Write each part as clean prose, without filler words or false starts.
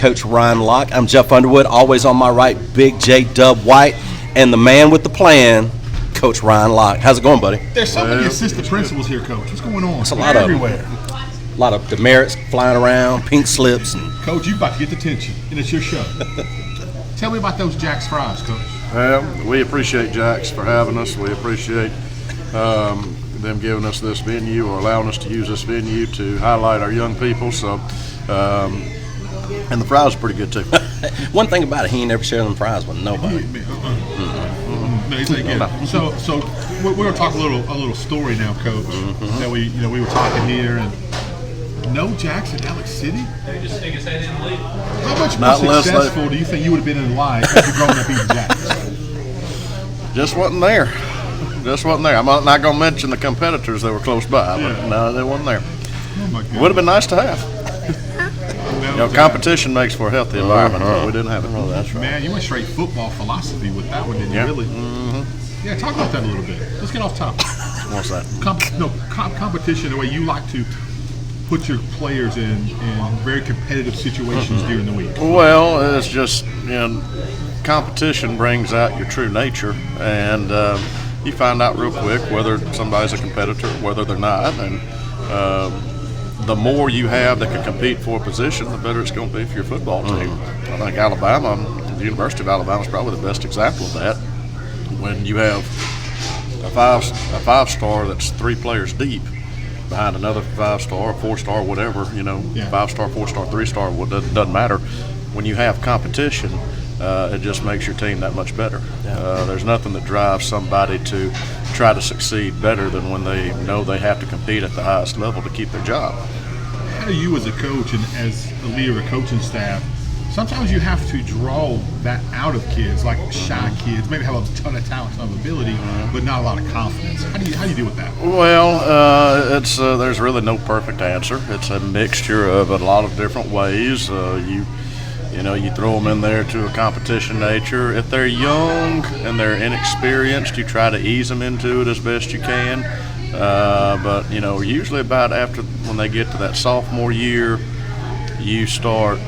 Coach Ryan Locke. I'm Jeff Underwood. Always on my right, Big J Dub White, and the man with the plan, Coach Ryan Locke. How's it going, buddy? There's so many assistant principals here, Coach. What's going on? It's a lot everywhere. A lot of demerits flying around, pink slips. And Coach, you about to get the attention, and it's your show. Tell me about those Jack's fries, Coach. Well, we appreciate Jack's for having us. We appreciate them giving us this venue or allowing us to use this venue to highlight our young people. So, and the fries are pretty good too. One thing about it, he ain't never sharing them fries with nobody. No, he's like, yeah. So we're gonna talk a little story now, Coach. That we were talking here, and no Jack's in Alex City. How much more successful do you think you would have been in life if you grown up eating Jack's? Just wasn't there. I'm not going to mention the competitors that were close by, but no, they wasn't there. Oh my God. Would have been nice to have. Competition makes for a healthy environment, but we didn't have it. Oh, that's right. Man, you went straight football philosophy with that one, didn't you? Really? Mm-hmm. Yeah, talk about that a little bit. Let's get off topic. What's that? Competition, the way you like to put your players in very competitive situations during the week. Well, it's just, competition brings out your true nature, and you find out real quick whether somebody's a competitor, whether they're not, and the more you have that can compete for a position, the better it's going to be for your football team. I think Alabama, the University of Alabama, is probably the best example of that. When you have a five-star that's 3 players deep behind another 5-star, 4-star, whatever, 5-star, 4-star, 3-star, doesn't matter. When you have competition, it just makes your team that much better. There's nothing that drives somebody to try to succeed better than when they know they have to compete at the highest level to keep their job. How do you, as a coach and as a leader of a coaching staff, sometimes you have to draw that out of kids, like shy kids, maybe have a ton of talent, ton of ability, but not a lot of confidence. How do you deal with that? Well, it's there's really no perfect answer. It's a mixture of a lot of different ways. You throw them in there to a competition nature. If they're young and they're inexperienced, you try to ease them into it as best you can. But usually about after when they get to that sophomore year, you start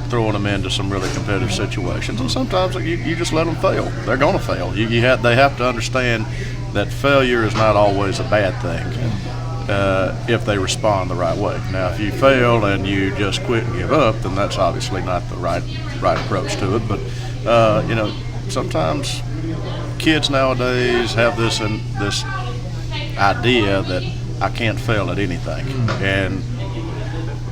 throwing them into some really competitive situations, and sometimes you just let them fail. They're going to fail. They have to understand that failure is not always a bad thing if they respond the right way. Now, if you fail and you just quit and give up, then that's obviously not the right approach to it. But sometimes kids nowadays have this idea that I can't fail at anything, and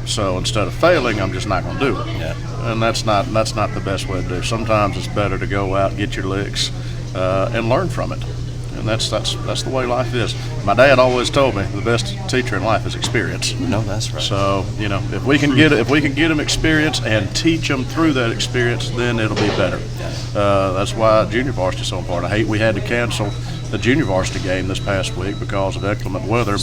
so instead of failing, I'm just not going to do it. And that's not the best way to do it. Sometimes it's better to go out, get your licks, and learn from it. And that's the way life is. My dad always told me the best teacher in life is experience. No, that's right. So if we can get them experience and teach them through that experience, then it'll be better. That's why junior varsity is so important. We had to cancel the junior varsity game this past week because of inclement weather.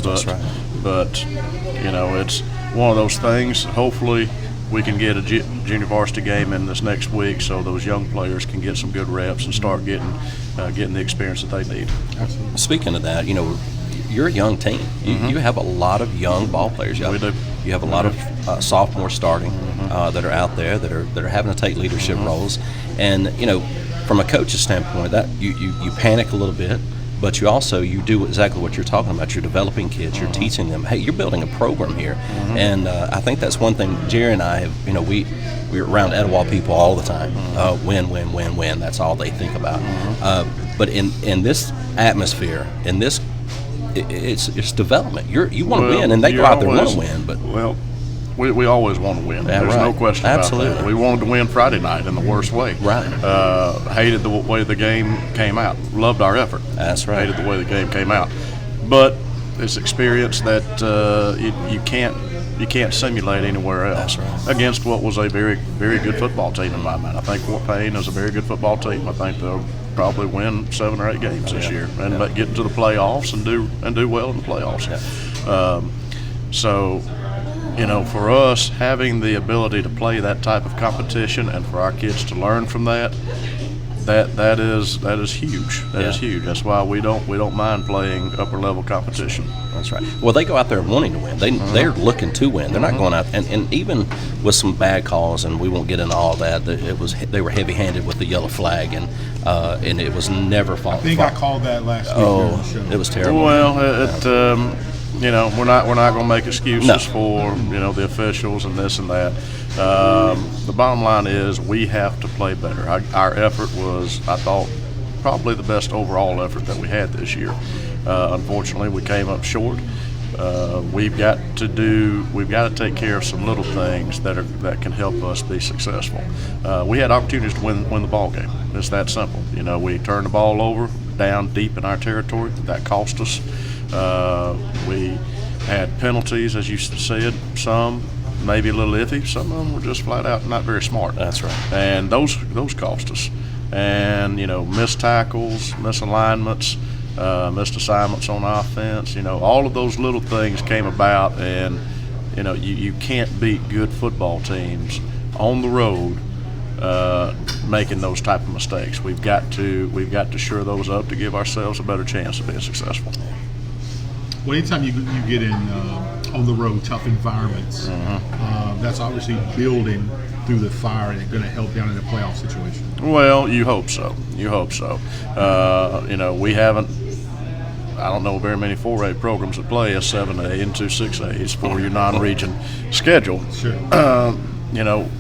But it's one of those things. Hopefully, we can get a junior varsity game in this next week, so those young players can get some good reps and start getting the experience that they need. Absolutely. Speaking of that, you're a young team. You have a lot of young ball players. We do. You have a lot of sophomores starting that are out there that are having to take leadership roles, and from a coach's standpoint, that you panic a little bit. But you do exactly what you're talking about. You're developing kids. You're teaching them. Hey, you're building a program here, and I think that's one thing. Jerry and I have. We're around Etowah people all the time. Win. That's all they think about. But in this atmosphere, it's development. You want to win, and they go out there and want to win. But we always want to win. There's no question about that. We wanted to win Friday night in the worst way. Right. Hated the way the game came out. Loved our effort. That's right. Hated the way the game came out. But it's experience that you can't simulate anywhere else. That's right. Against what was a very, very good football team in my mind. I think Fort Payne is a very good football team. I think they'll probably win 7 or 8 games this year and get into the playoffs and do well in the playoffs. So for us, having the ability to play that type of competition and for our kids to learn from that, that is huge. That is huge. That's why we don't mind playing upper level competition. That's right. Well, they go out there wanting to win. They're looking to win. They're not going out and even with some bad calls, and we won't get into all that. They were heavy handed with the yellow flag, and it was never fault. I think I called that last week on the show. It was terrible. Well, we're not going to make excuses for the officials and this and that. The bottom line is we have to play better. Our effort was, I thought, probably the best overall effort that we had this year. Unfortunately, we came up short. We've got to take care of some little things that can help us be successful. We had opportunities to win the ball game. It's that simple. We turned the ball over down deep in our territory. That cost us. We had penalties, as you said, some maybe a little iffy. Some of them were just flat out not very smart. That's right. And those cost us. And missed tackles, misalignments, missed assignments on offense. All of those little things came about, and you can't beat good football teams on the road making those type of mistakes. We've got to shore those up to give ourselves a better chance of being successful. Well, anytime you get in on the road, tough environments, that's obviously building through the fire and going to help down in a playoff situation. Well, you hope so. We haven't. I don't know very many 4A programs that play a 7A and 2 6As for your non-region schedule. Sure.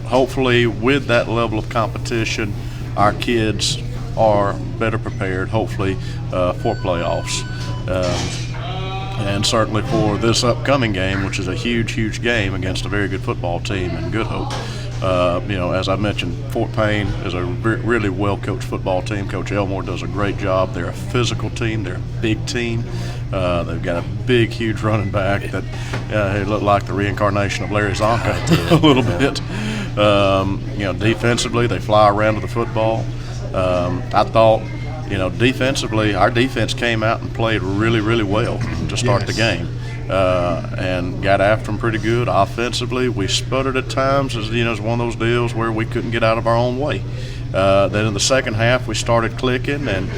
Hopefully with that level of competition, our kids are better prepared, hopefully, for playoffs. And certainly for this upcoming game, which is a huge game against a very good football team in Good Hope. As I mentioned, Fort Payne is a really well-coached football team. Coach Elmore does a great job. They're a physical team. They're a big team. They've got a big, huge running back that he looked like the reincarnation of Larry Zonka a little bit. Defensively, they fly around to the football. I thought, defensively, our defense came out and played really well to start the game. And got after them pretty good. Offensively, we sputtered at times. It's one of those deals where we couldn't get out of our own way. Then in the second half, we started clicking, and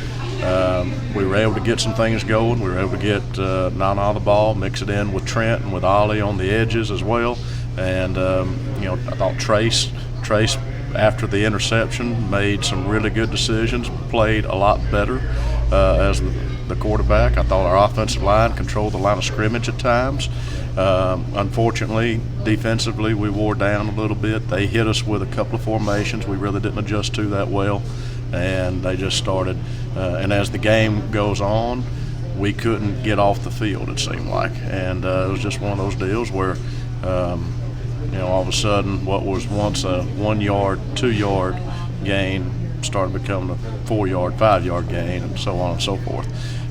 we were able to get some things going. We were able to get Nana the ball, mix it in with Trent and with Ollie on the edges as well. And I thought Trace after the interception made some really good decisions, played a lot better as the quarterback. I thought our offensive line controlled the line of scrimmage at times. Unfortunately, defensively, we wore down a little bit. They hit us with a couple of formations we really didn't adjust to that well, and they just started. And as the game goes on, we couldn't get off the field, it seemed like. And it was just one of those deals where, all of a sudden, what was once a 1 yard, 2 yard gain started becoming a 4 yard, 5 yard gain, and so on and so forth.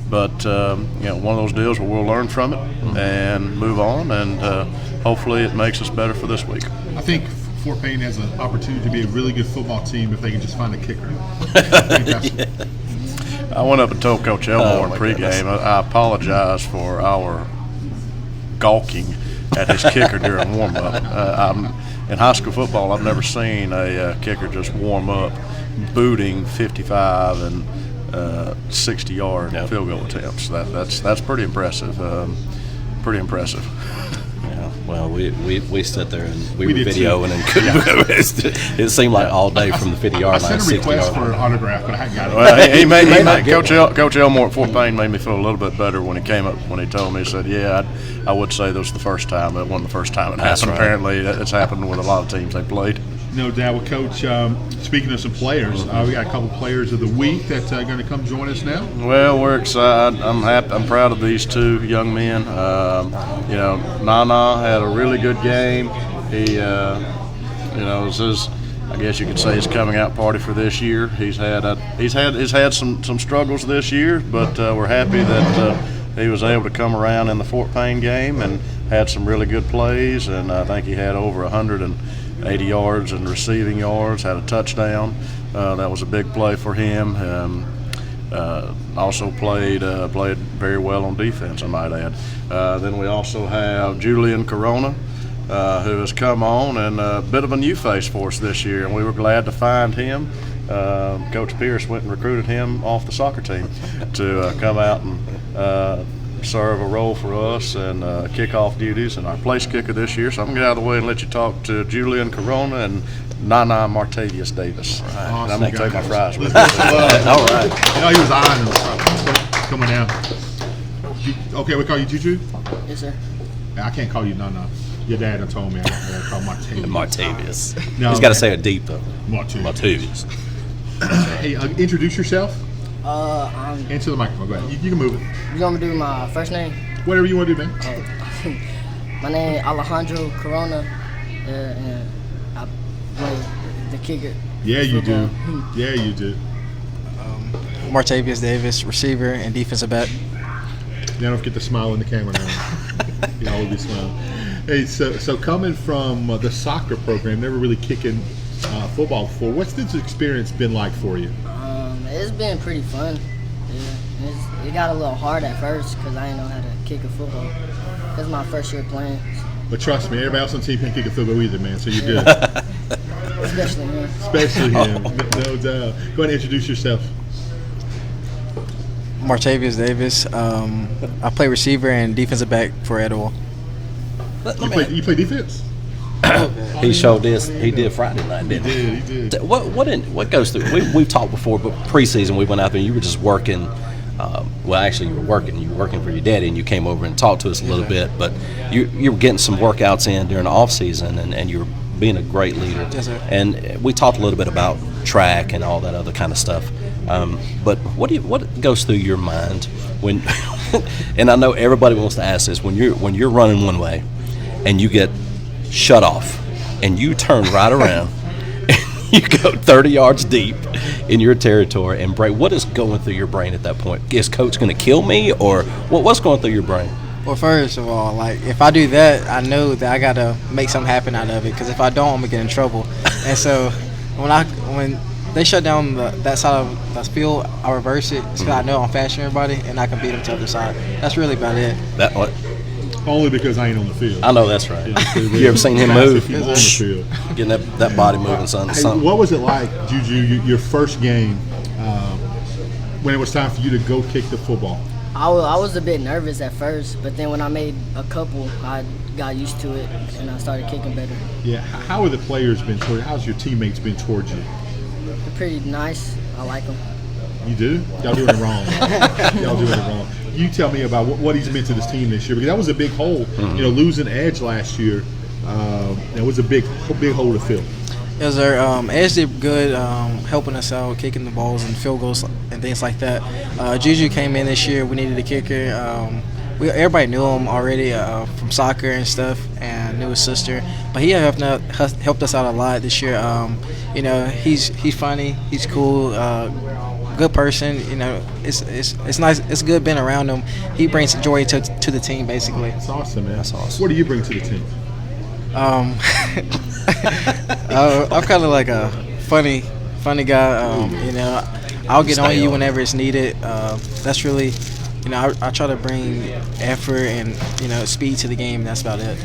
But one of those deals where we'll learn from it and move on, and hopefully it makes us better for this week. I think Fort Payne has an opportunity to be a really good football team if they can just find a kicker. I went up and told Coach Elmore in pregame, I apologize for our gawking at his kicker during warm-up. In high school football, I've never seen a kicker just warm up booting 55 and 60-yard field goal attempts. That's pretty impressive. Pretty impressive. Yeah. Well, we sat there and we were videoing and couldn't. It seemed like all day from the 50-yard line. I sent a request for an autograph, but I hadn't got it. Well, he made Coach Elmore at Fort Payne made me feel a little bit better when he came up. When he told me, he said, "Yeah, I would say that was the first time. It wasn't the first time it happened. Right. Apparently, it's happened with a lot of teams they played." No doubt. Well, Coach, speaking of some players, we got a couple players of the week that are going to come join us now. Well, we're excited. I'm happy. I'm proud of these two young men. Nana had a really good game. He, this is, I guess you could say, his coming out party for this year. He's had some struggles this year, but we're happy that he was able to come around in the Fort Payne game and had some really good plays. And I think he had over 180 yards and receiving yards, had a touchdown. That was a big play for him. Also played very well on defense, I might add. Then we also have Julian Corona, who has come on and a bit of a new face for us this year, and we were glad to find him. Coach Pierce went and recruited him off the soccer team to come out and serve a role for us and kickoff duties and our place kicker this year. So I'm going to get out of the way and let you talk to Julian Corona and Nana Martavius Davis. Right. And I'm going to take my fries with me. me. All right. You know, he was eyeing us coming down. Okay, we call you Juju? Yes, sir. I can't call you Nana. Your dad had told me I got to call Martavius. Martavius. No, He's got to say it deep, though. Martavius. Martavius. Hey, introduce yourself. Into the microphone. Go ahead. You can move it. You want me to do my first name? Whatever you want to do, man. My name is Alejandro Corona, and I play the kicker. Yeah, you football. do. Yeah, you do. Martavius Davis, receiver and defensive back. Now don't forget to smile in the camera now. You always be smiling. Hey, so coming from the soccer program, never really kicking football before. What's this experience been like for you? It's been pretty fun. Yeah, it got a little hard at first because I didn't know how to kick a football. This is my first year playing. But trust me, everybody else on the team can't kick a football either, man. So you're good. Especially him. Especially him, no doubt. Go ahead and introduce yourself. Martavius Davis. I play receiver and defensive back for Etowah. You play defense? He showed this. He did Friday night, didn't he? He did. What goes through? We've talked before, but preseason we went out there and you were just working. Well, actually, you were working for your daddy, and you came over and talked to us a little bit. But you were getting some workouts in during the off season, and you were being a great leader. Yes, sir. And we talked a little bit about track and all that other kind of stuff. But what goes through your mind when? And I know everybody wants to ask this: when you're running one way, and you get shut off, and you turn right around, and you go 30 yards deep in your territory and break. What is going through your brain at that point? Is coach going to kill me, or what's going through your brain? Well, first of all, like if I do that, I know that I gotta make something happen out of it. Because if I don't, I'm gonna get in trouble. And so when they shut down that side of the field, I reverse it. So I know I'm faster than everybody, and I can beat them to the other side. That's really about it. That what? Only because I ain't on the field. I know that's right. Yeah, You ever seen him move? If you're on the field. Getting that body moving, son. Hey, what was it like, Juju, your first game, when it was time for you to go kick the football? I was a bit nervous at first, but then when I made a couple, I got used to it, and I started kicking better. Yeah. How have the players been toward you? How's your teammates been towards you? They're pretty nice. I like them. You do? Y'all doing it wrong. Y'all doing it wrong. You tell me about what he's meant to this team this year, because that was a big hole. You know, losing Edge last year, it was a big hole to fill. Yes, sir. Edge did good helping us out, kicking the balls and field goals and things like that. Juju came in this year. We needed a kicker. Everybody knew him already from soccer and stuff, and knew his sister. But he helped us out a lot this year. You know, he's funny. He's cool. Good person. You know, it's nice. It's good being around him. He brings joy to the team, basically. That's awesome, man. That's awesome. What do you bring to the team? I'm kind of like a funny guy. You know, I'll get on you whenever it's needed. That's really, you know, I try to bring effort and, you know, speed to the game. That's about it.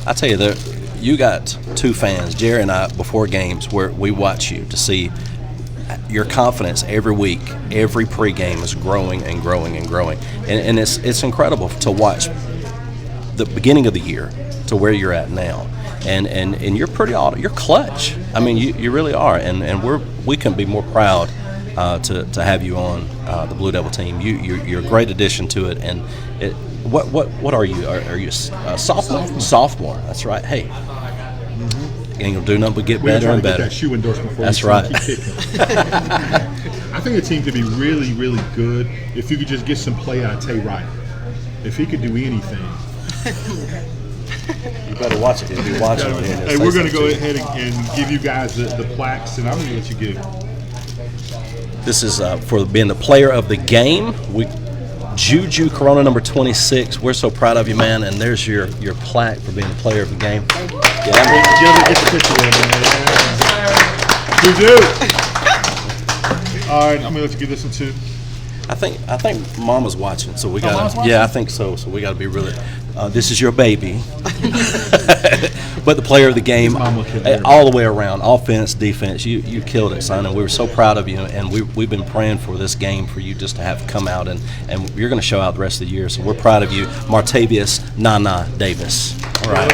I tell you, you got two fans, Jerry and I, before games, where we watch you to see your confidence every week. Every pregame is growing and growing and growing, and it's incredible to watch the beginning of the year to where you're at now, and you're pretty you're clutch. I mean, you really are, and we couldn't be more proud to have you on the Blue Devil team. You're a great addition to it, and what are you? Are you a sophomore? Sophomore. That's right. Hey, you ain't gonna do nothing but get better and better. Get that shoe endorsement for That's you. right. I think the team could be really, really good if you could just get some play out of Tay Wright. If he could do anything. You better watch it. You'll be watching it. Hey, we're going to go ahead and give you guys the plaques, and I'm going to let you give. This is for being the player of the game. Juju Corona, number 26. We're so proud of you, man. And there's your plaque for being the player of the game. Get the picture there, man. Juju. All right, I'm going to let you give this one too. I think Mama's watching, so we got. Mama's watching? Yeah, I think so. So we got to be really. This is your baby. But but the player of the game, His mom looked at there. all the way around, offense, defense. You killed it, son, and we were so proud of you. And we've been praying for this game for you just to have come out, and you're going to show out the rest of the year. So we're proud of you, Martavius Nana Davis. All right.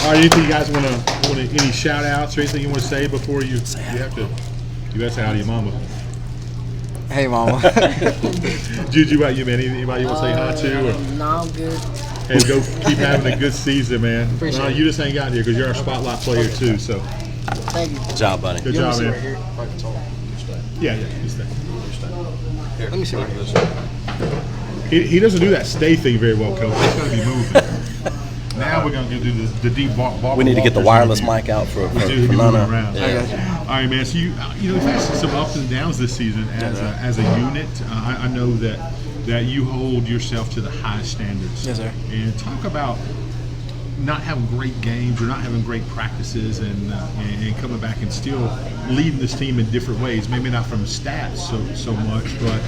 All right, anything you guys want to any shout outs or anything you want to say before you have to? You better say hi to your mama. Hey, Mama. Juju, about you, man? Anybody you want to say hi to? Or? No, I'm good. Hey, go keep having a good season, man. Appreciate it. You just ain't got here because you're our spotlight player too. So Thank you. Good job, buddy. good You job, want me man. to sit right here? If I can talk. Yeah, you stay. Let me see right here. He doesn't do that stay thing very well, Coach. He's got to be moving. Now we're going to do the deep ball. We need to get the wireless mic out for We do. Moving Nana. around. Yeah. All right, man. So you've had some ups and downs this season as a unit. I know that you hold yourself to the highest standards. Yes, sir. And talk about not having great games or not having great practices and coming back and still leading this team in different ways. Maybe not from stats so much, but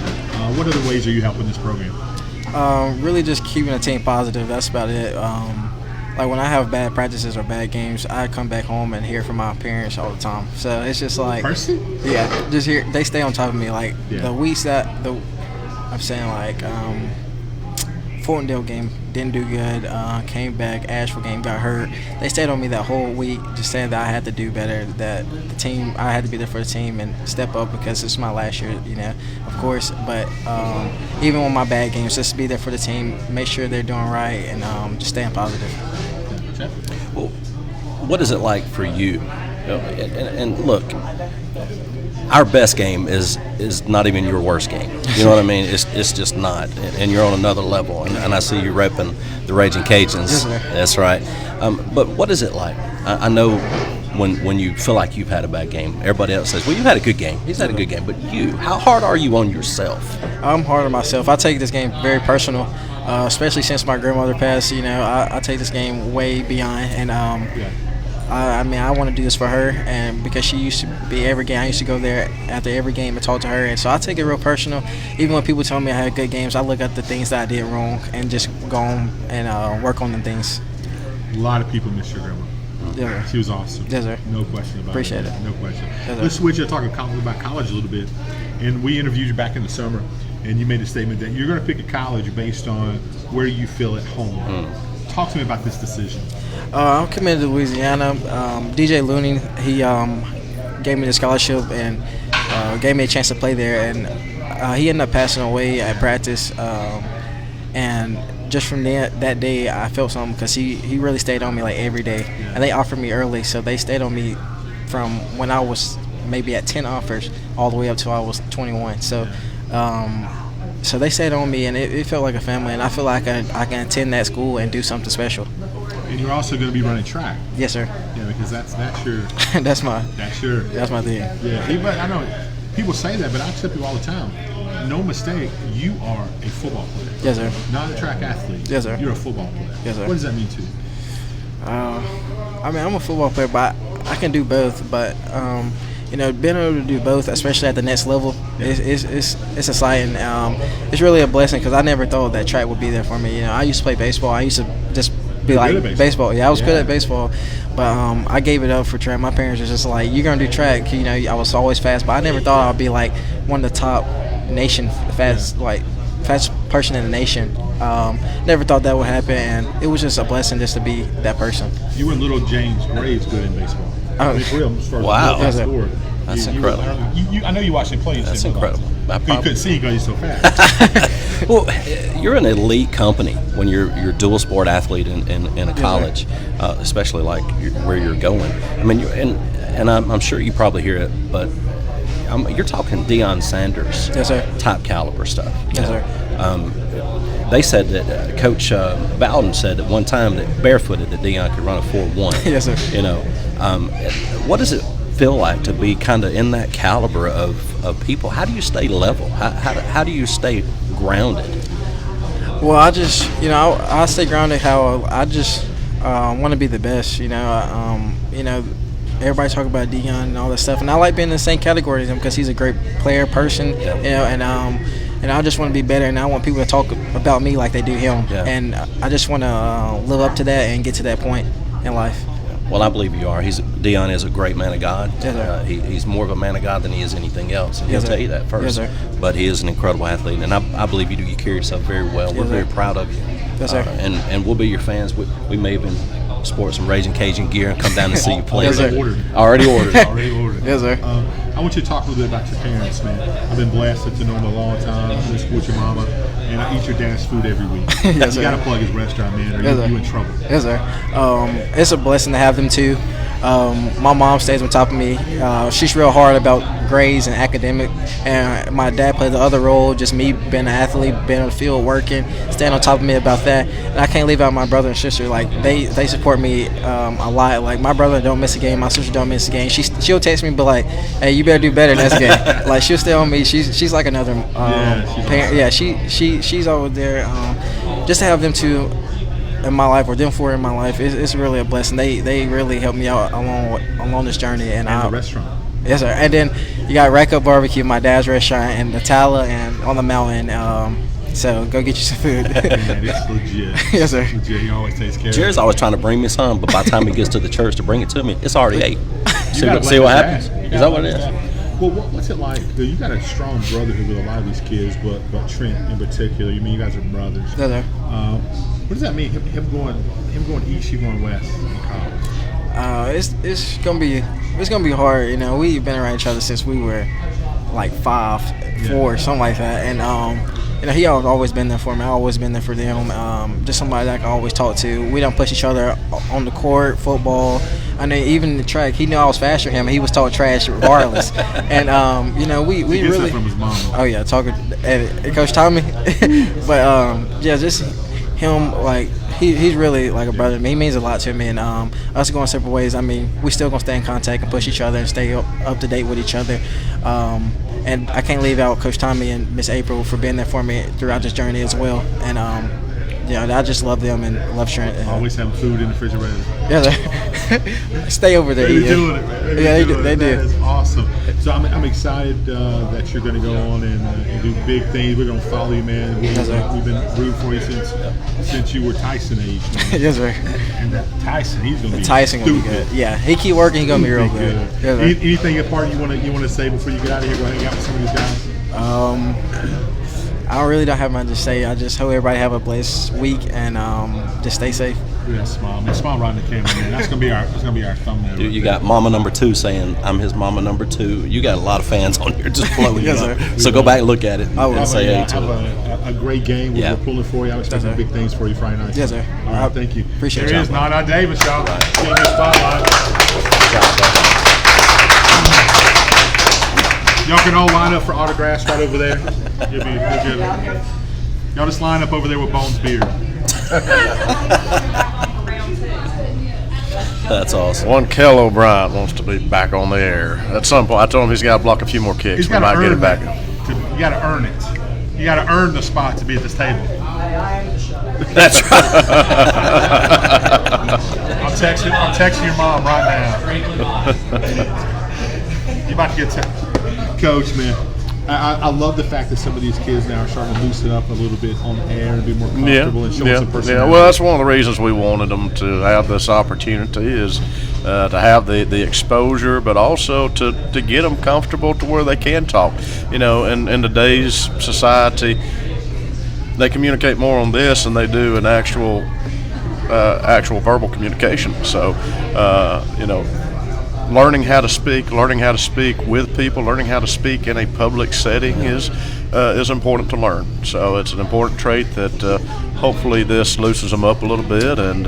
what other ways are you helping this program? Really just keeping the team positive. That's about it. Like when I have bad practices or bad games, I come back home and hear from my parents all the time. So it's just like, Person? yeah, just hear. They stay on top of me. Like Yeah. the weeks that I'm saying like Fortendale game didn't do good. Came back. Asheville game got hurt. They stayed on me that whole week, just saying that I had to do better. That the team, I had to be there for the team and step up because it's my last year, of course. But even with my bad games, just be there for the team, make sure they're doing right, and just staying positive. Well, what is it like for you? And look, our best game is not even your worst game. You know what I mean? It's just not, and you're on another level. And I see you repping the Raging Cajuns. Yes, sir. That's right. But what is it like? I know when you feel like you've had a bad game, everybody else says, "Well, you had a good game. He's had a good game." But you, how hard are you on yourself? I'm hard on myself. I take this game very personal, especially since my grandmother passed. I take this game way beyond, and I want to do this for her, and because she used to be every game, I used to go there after every game and talk to her, and so I take it real personal. Even when people tell me I had good games, I look at the things that I did wrong and just go on and work on the things. A lot of people miss your grandma. Yeah, sir. She was awesome. Yes, sir. No question about Appreciate it. No question. Yes, sir. Let's switch to talking about college a little bit. And we interviewed you back in the summer, and you made a statement that you're going to pick a college based on where you feel at home. Talk to me about this decision. I'm committed to Louisiana. DJ Looney, he gave me the scholarship and gave me a chance to play there, and he ended up passing away at practice. And just from that day, I felt something because he really stayed on me like every day. Yeah. And they offered me early, so they stayed on me from when I was maybe at 10 offers all the way up till I was 21. So. So they stayed on me, and it felt like a family, and I feel like I can attend that school and do something special. And you're also going to be running track. Yes, sir. Yeah, because that's your that's my thing. Yeah. But I know people say that, but I tell people all the time, no mistake, you are a football player. Yes, sir. Not a track athlete. Yes, sir. You're a football player. Yes, sir. What does that mean to you? I'm a football player, but I can do both. But being able to do both, especially at the next level, it's exciting. It's really a blessing because I never thought that track would be there for me. I used to play baseball. I used to just be You're like good at baseball. Yeah, I was good at baseball, but I gave it up for track. My parents were just like, "You're gonna do track." I was always fast, but I never thought I'd be like one of the top nation fast person in the nation. Never thought that would happen, and it was just a blessing just to be that person. You and little James Graves good in baseball. Oh. I mean, for real, as far as Wow. the score. That's incredible. I know you watched him play. That's incredible. You couldn't see because he's so fast. Well, you're an elite company when you're a dual sport athlete in a college, especially like where you're going. I mean, and I'm sure you probably hear it, but you're talking Deion Sanders, Yes, sir. top caliber stuff. Yes, sir. They said that Coach Bowden said at one time that barefooted that Deion could run a 4.1. Yes, sir. What does it feel like to be kind of in that caliber of people? How do you stay level? How do you stay grounded? Well, I just, I stay grounded. How I just want to be the best. Everybody talk about Deion and all that stuff, and I like being in the same category as him because he's a great player, person. Yeah. And and I just want to be better, and I want people to talk about me like they do him, Yeah. and I just want to live up to that and get to that point in life. Well, I believe you are. Dion is a great man of God. Yes, sir. He's more of a man of God than he is anything else, and Yes, he'll sir. tell you that first. Yes, sir. But he is an incredible athlete, and I believe you do. You carry yourself very well. We're Yes, very sir. proud of you. Yes, sir. And we'll be your fans. We may even sport some Raging Cajun gear and come down and see you play. Yes, sir. Already ordered. Already ordered. Yes, sir. I want you to talk a little bit about your parents, man. I've been blessed to know them a long time. I went to school with your mama, and I eat your dad's food every week. Yes, you sir. got to plug his restaurant, man, or Yes, sir. you in trouble. Yes, sir. It's a blessing to have them too. My mom stays on top of me. She's real hard about grades and academic, and my dad plays the other role, just me being an athlete, being on the field, working, staying on top of me about that. And I can't leave out my brother and sister. Like they support me a lot. Like my brother don't miss a game, my sister don't miss a game. She'll text me, but like, hey, you better do better next game. Like she'll stay on me. She's like another she's parent. Yeah, she's over there. Just to have them two in my life, or them four in my life, it's really a blessing. They really helped me out along this journey. And the restaurant. Yes, sir. And then you got Rack Up Barbecue, my dad's restaurant, and Etowah, and on the mountain. So go get you some food. Man, it's legit. Yes, sir. It's legit. He always takes care Jerry's of always trying to bring me some, but by the time he gets to the church to bring it to me, it's already 8. See gotta what let happens? that. You Is gotta that what it let is? that. Well, what's it like? You got a strong brotherhood with a lot of these kids, but Trent in particular. You mean you guys are brothers? Yes, sir. What does that mean? Him going east, you going west in college? It's gonna be hard. You know, we've been around each other since we were like 5, 4, something like that. And you know, he always been there for me. I've always been there for them. Just somebody that I can always talk to. We don't push each other on the court, football. I know even the track. He knew I was faster than him. He was talking trash regardless. And you know, we He gets really that from his mom. Oh yeah, talking Coach Tommy. But yeah, just him, like he's really like a brother to me. He means a lot to me, and us going separate ways. I mean, we still gonna stay in contact and push each other and stay up to date with each other. And I can't leave out Coach Tommy and Miss April for being there for me throughout this journey as well. And yeah, I just love them and love Trent. Always having food in the refrigerator. Yeah, stay over there. They're eating. doing it, man. Yeah, they That do. is awesome. So I'm excited that you're going to go on and do big things. We're going to follow you, man. Yes, sir. We've been rooting for you since you were Tyson age. Man. Yes, sir. And that Tyson, he's going to be Tyson gonna be stupid. good. Yeah, he keep working. He gonna be real good. Yes, sir. Anything apart you want to say before you get out of here? Go hang out with some of these guys. I really don't have much to say. I just hope everybody have a blessed week and just stay safe. Yeah, smile, man. Smile right in the camera, man. That's gonna be our thumbnail. You got Mama Number 2 saying, "I'm his Mama Number 2." You got a lot of fans on here just blowing Yes, you up. sir. So go back and look at it I will. and say hey to have it. a great game. Yeah. We're pulling for you. I was expecting sir. big things for you Friday night. Yes, sir. All right, thank you. Appreciate There y'all. is Nana Davis, y'all. Getting the spotlight. Y'all can all line up for autographs right over there. You'll good. Y'all just line up over there with Bones' beard. That's awesome. One Kel O'Brien wants to be back on the air at some point. I told him he's got to block a few more kicks. He's We got might to get earn it back. You got to earn it. You got to earn the spot to be at this table. That's right. I'm texting your mom right now. You about to get Coach, man. I love the fact that some of these kids now are starting to loosen up a little bit on air and be more comfortable and show some personality. Well, that's one of the reasons we wanted them to have this opportunity is to have the exposure, but also to get them comfortable to where they can talk. You know, in today's society, they communicate more on this than they do in actual verbal communication. So, you know, learning how to speak with people, learning how to speak in a public setting is important to learn. So it's an important trait that hopefully this loosens them up a little bit. And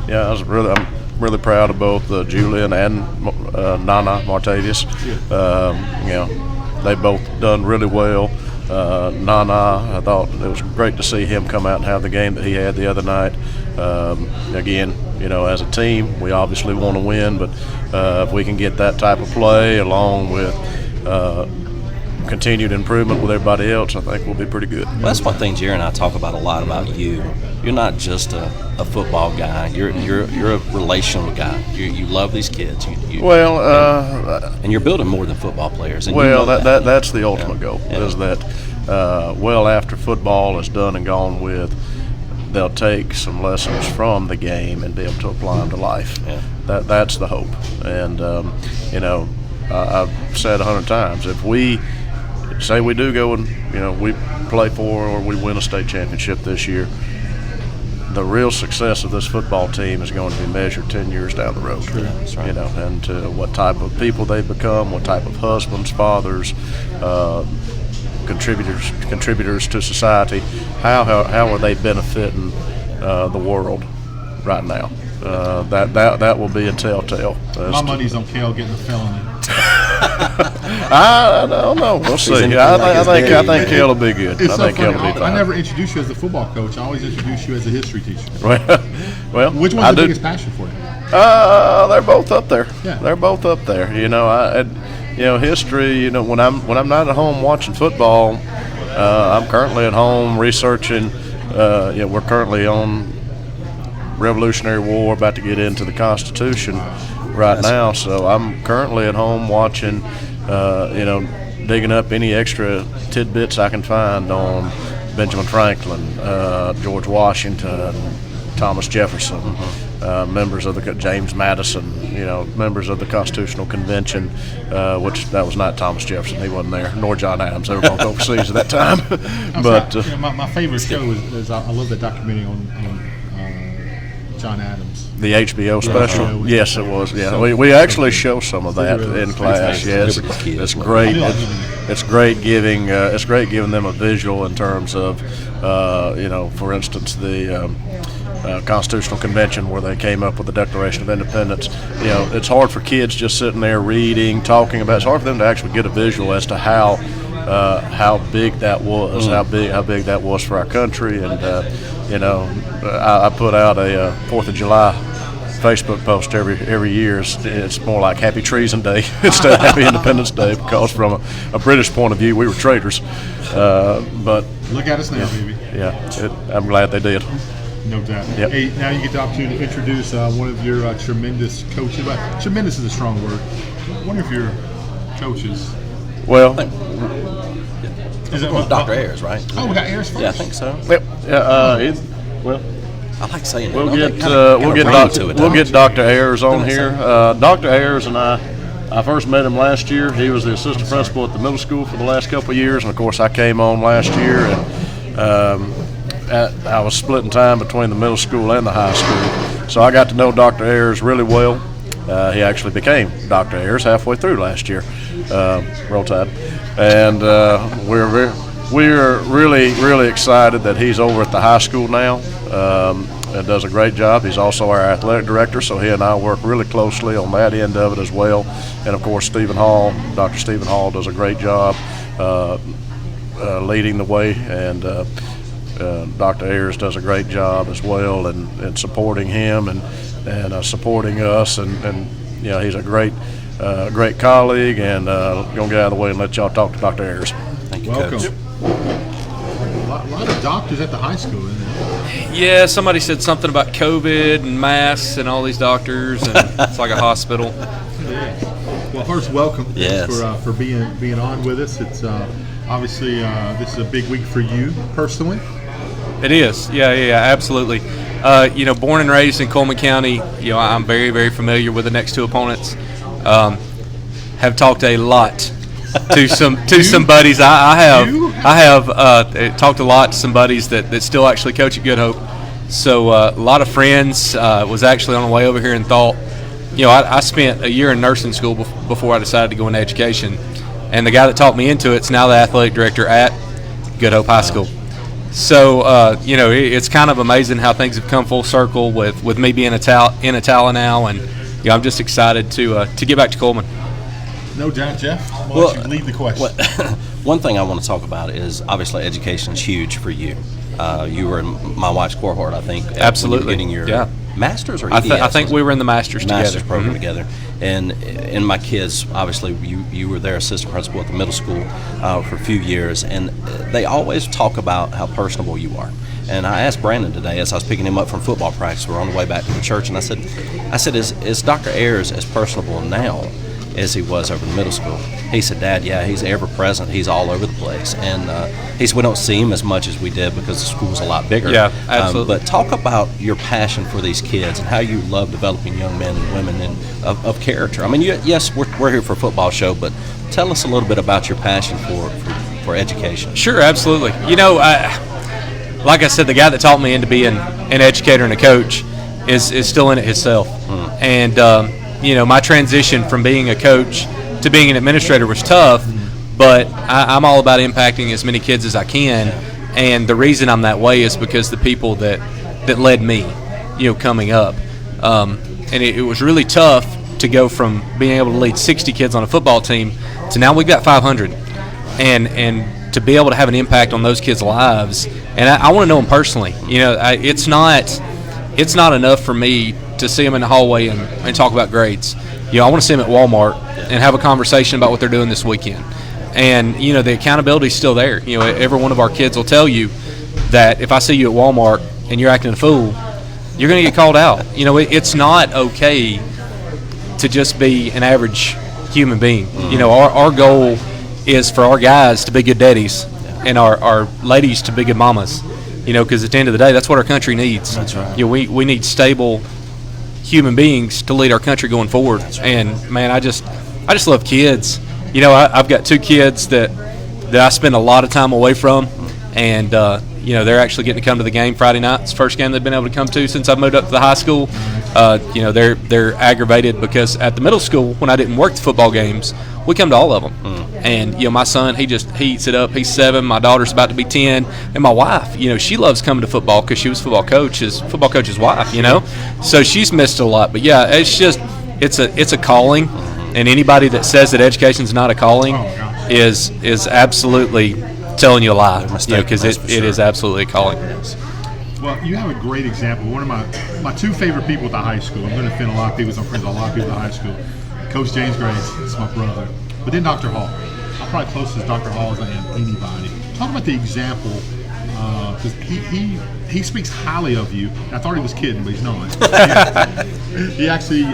yeah, I'm really proud of both Julian and Nana Martavius. You know, they both done really well. Nana, I thought it was great to see him come out and have the game that he had the other night. Again, you know, as a team, we obviously want to win, but if we can get that type of play along with continued improvement with everybody else, I think we'll be pretty good. Well, that's one thing Jerry and I talk about a lot about you. You're not just a football guy. You're a relational guy. You love these kids. And you're building more than football players. And Well, you know that's the ultimate goal. Yeah. Is that well after football is done and gone with, they'll take some lessons from the game and be able to apply them to life. Yeah. That's the hope. And I've said 100 times, if we say we do go and we play for or we win a state championship this year, the real success of this football team is going to be measured 10 years down the road. Yeah, that's right. And to what type of people they become, what type of husbands, fathers, contributors to society. How are they benefiting the world right now? That will be a telltale. My money's on Kale getting a felony. I don't know. We'll see. I think Kale will be good. It's I so think Kale funny. will be fine. I never introduced you as a football coach. I always introduce you as a history teacher. Well, Which one's the biggest passion for you? They're both up there. Yeah. They're both up there. History. When I'm not at home watching football, I'm currently at home researching. We're currently on Revolutionary War, about to get into the Constitution right now. So I'm currently at home watching, digging up any extra tidbits I can find on Benjamin Franklin, George Washington, Thomas Jefferson, members of the James Madison, members of the Constitutional Convention, which that was not Thomas Jefferson. He wasn't there, nor John Adams. They were both overseas at that time. But my favorite show is I love that documentary on John Adams. The HBO special? HBO. Yes, it was. Yeah, So- we actually show some of that in class. Yes, it's great. It's great giving them a visual in terms of, for instance, the Constitutional Convention where they came up with the Declaration of Independence. It's hard for kids just sitting there reading, talking about. It's hard for them to actually get a visual as to how big that was, how big that was for our country, and I put out a 4th of July Facebook post every year. It's more like Happy Treason Day instead of Happy Independence Day, because from a British point of view, we were traitors. But Look at us now, baby. yeah, I'm glad they did. No doubt. Yep. Hey, now you get the opportunity to introduce one of your tremendous coaches. Well, tremendous is a strong word. One of your coaches. Well, Is it Dr. Ayers, right? Oh, we got Ayers first. Yeah, I think so. well. I like saying it. We'll Don't get they kinda ring to it, we'll don't get it? Dr. Ayers on Doesn't it here. Dr. Ayers and I first met him last year. He was the assistant principal at the middle school for the last couple of years, and of course I came on last year, and I was splitting time between the middle school and the high school, so I got to know Dr. Ayers really well. He actually became Dr. Ayers halfway through last year. Roll Tide, and we're really excited that he's over at the high school now. And does a great job. He's also our athletic director, so he and I work really closely on that end of it as well. And of course, Dr. Stephen Hall does a great job leading the way, and Dr. Ayers does a great job as well in supporting him and supporting us. And he's a great colleague, and gonna get out of the way and let y'all talk to Dr. Ayers. Thank you, Welcome. Coach. A lot of doctors at the high school, isn't there? Yeah, somebody said something about COVID and masks and all these doctors, and it's like a hospital. Well, first, welcome. Yes. Thanks for being on with us. It's obviously this is a big week for you personally. It is. Yeah, absolutely. Born and raised in Coleman County, I'm very, very familiar with the next two opponents. Have talked a lot to some buddies. I have talked a lot to some buddies that still actually coach at Good Hope. So a lot of friends. Was actually on the way over here and thought, I spent a year in nursing school before I decided to go into education, and the guy that taught me into it's now the athletic director at Good Hope High School. So it's kind of amazing how things have come full circle with me being in Etowah now, and I'm just excited to get back to Coleman. No doubt, Jeff. Why don't you lead the question? One thing I want to talk about is obviously education is huge for you. You were in my wife's cohort, I think. Absolutely. When you were getting your master's or I EDS? think we were in the master's together. program Mhm. together. And my kids, obviously, you were their assistant principal at the middle school for a few years, and they always talk about how personable you are. And I asked Brandon today as I was picking him up from football practice. We're on the way back to the church, and I said, is Dr. Ayers as personable now as he was over the middle school. He said, Dad, yeah, he's ever present. He's all over the place. And he said, we don't see him as much as we did because the school's a lot bigger. Yeah, absolutely. But talk about your passion for these kids and how you love developing young men and women of character. I mean, yes, we're here for a football show, but tell us a little bit about your passion for education. Sure, absolutely. Like I said, the guy that taught me into being an educator and a coach is still in it himself. And, my transition from being a coach to being an administrator was tough, but I'm all about impacting as many kids as I can. And the reason I'm that way is because the people that led me, coming up. And it was really tough to go from being able to lead 60 kids on a football team to now we've got 500. And to be able to have an impact on those kids' lives, and I want to know them personally. It's not enough for me to see them in the hallway and talk about grades. I want to see them at Walmart and have a conversation about what they're doing this weekend. And the accountability is still there. Every one of our kids will tell you that if I see you at Walmart and you're acting a fool, you're going to get called out. It's not okay to just be an average human being. Our goal is for our guys to be good daddies and our ladies to be good mamas, because at the end of the day, that's what our country needs. That's right. We need stable human beings to lead our country going forward. That's right. And, man, I just love kids. I've got 2 kids that I spend a lot of time away from, and, they're actually getting to come to the game Friday night. It's the first game they've been able to come to since I've moved up to the high school. They're aggravated because at the middle school, when I didn't work the football games, we come to all of them. And, my son, he eats it up. He's 7. My daughter's about to be 10. And my wife, she loves coming to football because she was football coach's wife, So she's missed it a lot. But, yeah, it's a calling. And anybody that says that education's not a calling is absolutely telling you a lie, because it is absolutely a calling. Well, you have a great example. One of my 2 favorite people at the high school. I'm going to offend a lot of people. I'm friends with a lot of people at the high school. Coach James Grace is my brother. But then Dr. Hall. I'm probably closest to Dr. Hall as I am anybody. Talk about the example, because he speaks highly of you. I thought he was kidding, but he's not. He actually,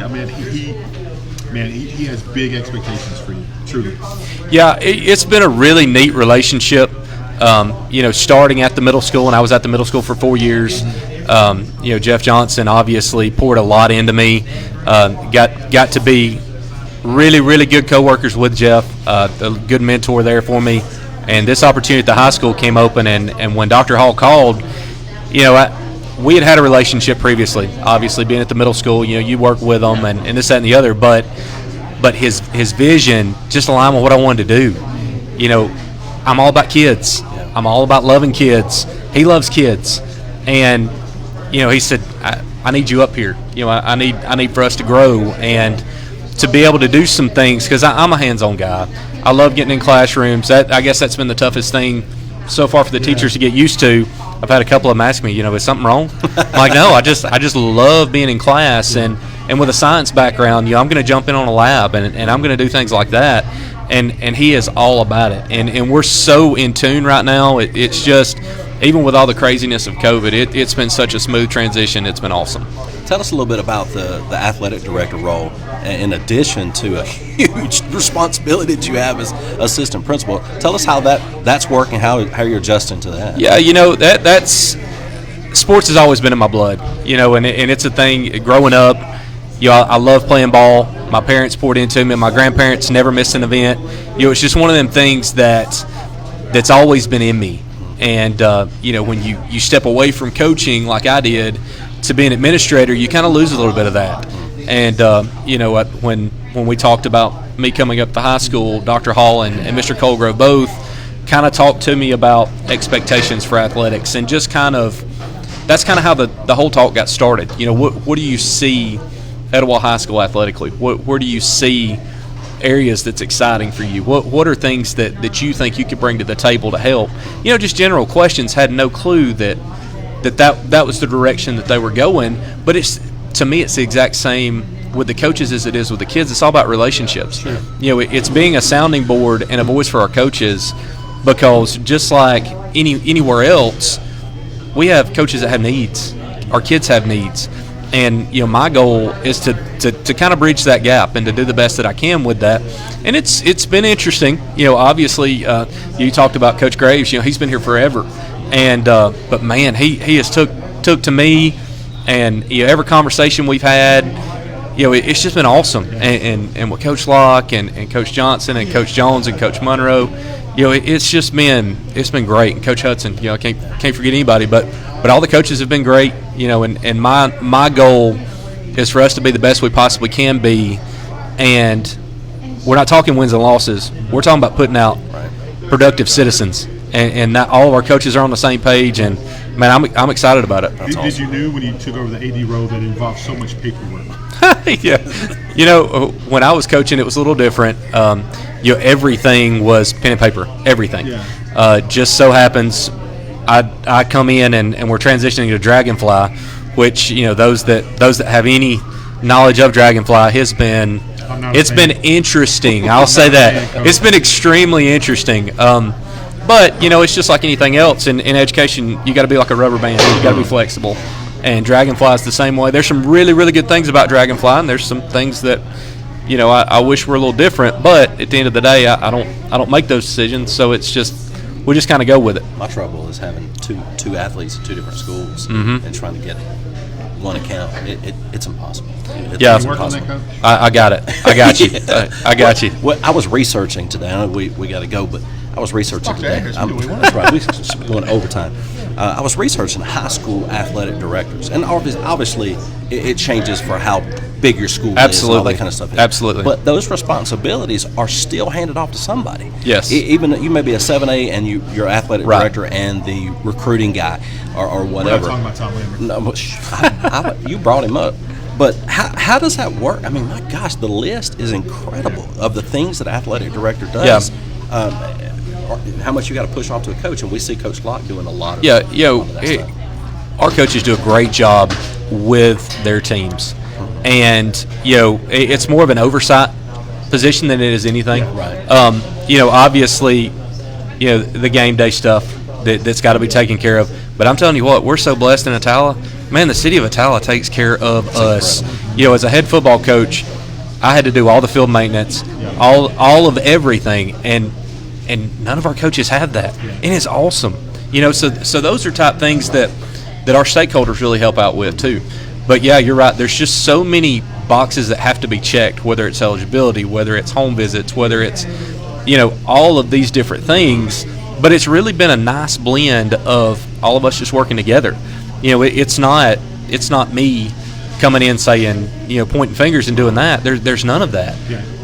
he has big expectations for you, truly. Yeah, it's been a really neat relationship. Starting at the middle school, and I was at the middle school for 4 years. Jeff Johnson obviously poured a lot into me. Got to be really, really good coworkers with Jeff. A good mentor there for me. And this opportunity at the high school came open, and when Dr. Hall called, we had a relationship previously. Obviously, being at the middle school, you work with them and this, that, and the other. But his vision just aligned with what I wanted to do. I'm all about kids. I'm all about loving kids. He loves kids, and he said, "I need you up here. I need for us to grow and to be able to do some things, because I'm a hands-on guy. I love getting in classrooms. I guess that's been the toughest thing so far for the teachers to get used to. I've had a couple of them ask me, is something wrong? I'm like, no, I just love being in class, and with a science background, I'm going to jump in on a lab and I'm going to do things like that. And he is all about it. And we're so in tune right now. It's just, even with all the craziness of COVID, it's been such a smooth transition. It's been awesome. Tell us a little bit about the athletic director role, in addition to a huge responsibility that you have as assistant principal. Tell us how that's working, how you're adjusting to that. Yeah, that's sports has always been in my blood, and it's a thing growing up. I love playing ball. My parents poured into me. My grandparents never missed an event. It's just one of them things that's always been in me. And, when you step away from coaching like I did to be an administrator, you kind of lose a little bit of that. And, when we talked about me coming up to high school, Dr. Hall and Mr. Colgrove both kind of talked to me about expectations for athletics, and just that's kind of how the whole talk got started. What do you see Etowah High School athletically? Where do you see areas that's exciting for you? What are things that you think you could bring to the table to help? Just general questions. Had no clue that was the direction that they were going. But to me, it's the exact same with the coaches as it is with the kids. It's all about relationships. Sure. It's being a sounding board and a voice for our coaches, because just like anywhere else, we have coaches that have needs. Our kids have needs. And my goal is to to kind of bridge that gap and to do the best that I can with that. And it's been interesting. Obviously, you talked about Coach Graves. He's been here forever, and but man, he has took to me, and every conversation we've had, it's just been awesome. And with Coach Locke and Coach Johnson and Coach Jones and Coach Monroe, it's been great. And Coach Hudson, I can't forget anybody, but all the coaches have been great. And my goal is for us to be the best we possibly can be, and we're not talking wins and losses. We're talking about putting out productive citizens, and not all of our coaches are on the same page. And man, I'm excited about it. Did you know when you took over the AD role that it involved so much paperwork? Yeah, when I was coaching, it was a little different. Everything was pen and paper. Everything. Yeah. Just so happens, I come in and we're transitioning to Dragonfly, which those that have any knowledge of Dragonfly has been. It's been interesting. I'll say that it's been extremely interesting. But it's just like anything else in education. You got to be like a rubber band. You got to be flexible. And Dragonfly is the same way. There's some really, really good things about Dragonfly, and there's some things that I wish were a little different. But at the end of the day, I don't make those decisions. So it's just we just kind of go with it. My trouble is having two athletes at two different schools and trying to get one account. It's impossible. Yeah, You work on that, Coach? I got it. I got you. I got you. Well, I was researching today. I know we got to go, but I was researching Fuck today. that. That's right. We're going overtime. I was researching high school athletic directors, and obviously it changes for how big your school is and all that kind of stuff. Absolutely. But those responsibilities are still handed off to somebody. Yes. Even you may be a 7A and you're athletic director and the recruiting guy or whatever. We're not talking about Tom Lambert. No, but you brought him up. But how does that work? I mean, my gosh, the list is incredible of the things that athletic director does. Yeah. How much you got to push off to a coach, and we see Coach Locke doing a lot of that. Our coaches do a great job with their teams, and it's more of an oversight position than it is anything. Yeah, right. Obviously, the game day stuff that's got to be taken care of. But I'm telling you what, we're so blessed in Etowah. Man, the city of Etowah takes care of us. Incredible. As a head football coach, I had to do all the field maintenance, all of everything, and none of our coaches have that, and it's awesome. So those are type things that our stakeholders really help out with too. But yeah, you're right. There's just so many boxes that have to be checked, whether it's eligibility, whether it's home visits, whether it's all of these different things. But it's really been a nice blend of all of us just working together. It's not me coming in saying, pointing fingers and doing that. There's none of that,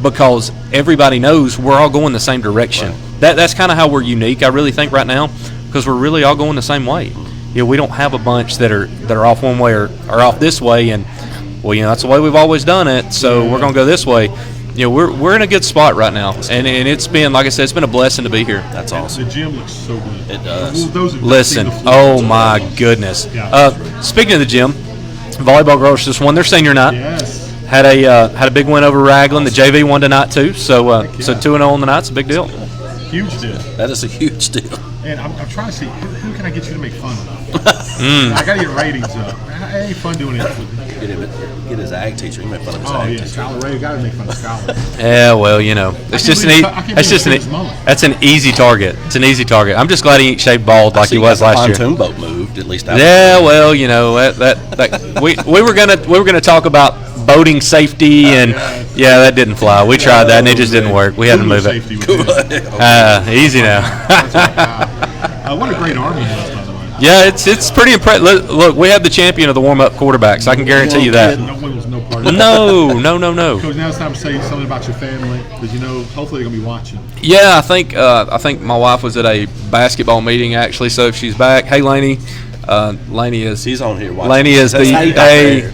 because everybody knows we're all going the same direction. Right. That's kind of how we're unique, I really think, right now, because we're really all going the same way. We don't have a bunch that are off one way or off this way, and that's the way we've always done it. So we're going to go this way. We're in a good spot right now, and it's been, like I said, it's been a blessing to be here. That's awesome. The gym looks so good. It does. Listen, oh my goodness. Speaking of the gym, volleyball girls just won their senior night. Yes. Had a big win over Raglan. The JV won tonight too. So 2-0 on the night's a big deal. Huge deal. That is a huge deal. And I'm trying to see who can I get you to make fun of. I got to get ratings up. It ain't fun doing it. Get his ag teacher. He made fun of his ag teacher. Skylar Ray got to make fun of Skylar. Yeah, well, that's an easy target. It's an easy target. I'm just glad he ain't shaved bald like he was last year. The pontoon boat moved at least. Yeah, well, we were gonna talk about boating safety, and that didn't fly. We tried that and it just didn't work. We had to move it. Easy now. What a great Army has, by the way. Yeah, it's pretty impressive. Look, we have the champion of the warm-up quarterbacks. I can guarantee you that. No one was no part of that. No. Coach, now it's time to say something about your family, because hopefully they're gonna be watching. Yeah, I think my wife was at a basketball meeting actually, so if she's back, hey Lainey. Lainey is. He's on here watching. Lainey is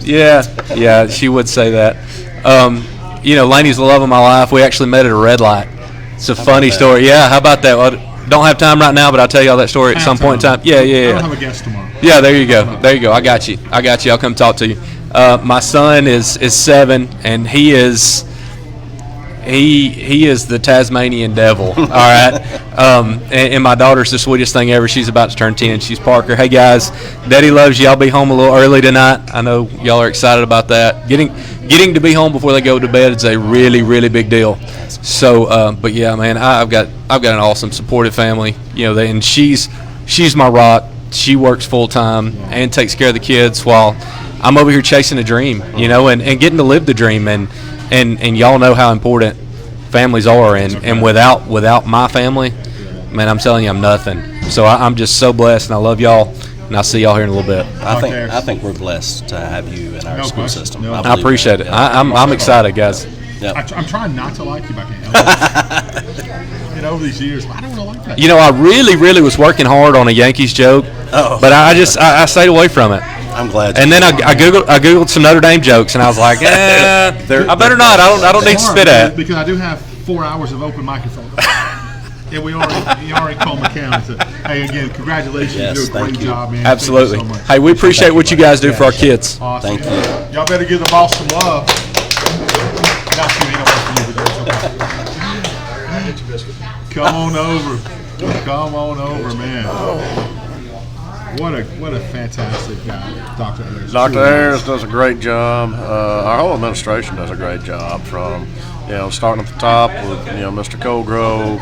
yeah, she would say that. Lainey's the love of my life. We actually met at a red light. It's a funny story. Yeah, how about that? Well, don't have time right now, but I'll tell you all that story at some point in time. Yeah. I'll have a guest tomorrow. Yeah, there you go. I got you. I'll come talk to you. My son is 7, and he is he is the Tasmanian devil. All right, and my daughter's the sweetest thing ever. She's about to turn 10. She's Parker. Hey guys, Daddy loves you. I'll be home a little early tonight. I know y'all are excited about that. Getting to be home before they go to bed is a really, really big deal. So, but yeah, man, I've got an awesome, supportive family. And she's my rock. She works full time and takes care of the kids while I'm over here chasing a dream. And getting to live the dream. And y'all know how important families are. And without my family, man, I'm telling you, I'm nothing. So I'm just so blessed, and I love y'all. And I'll see y'all here in a little bit. I think we're blessed to have you in our school system. I appreciate it. I'm excited, guys. Yep. I'm trying not to like you, but I can't. Over these years, I don't really like that. I really, really was working hard on a Yankees joke, but I stayed away from it. I'm glad. And then I googled some Notre Dame jokes, and I was like, I better not. I don't need to spit at. Because I do have 4 hours of open microphone. Yeah, we are in Coleman County. So, hey, again, congratulations. Yes, you do a great job, man. Absolutely. Thank you so much. Hey, we appreciate what you guys do for our kids. Awesome. Thank you. Y'all better give the boss some love. Not you, ain't no Come on over, man. What a fantastic guy, Dr. Ayers. Dr. Ayers does a great job. Our whole administration does a great job, from starting at the top with Mr. Colgrove,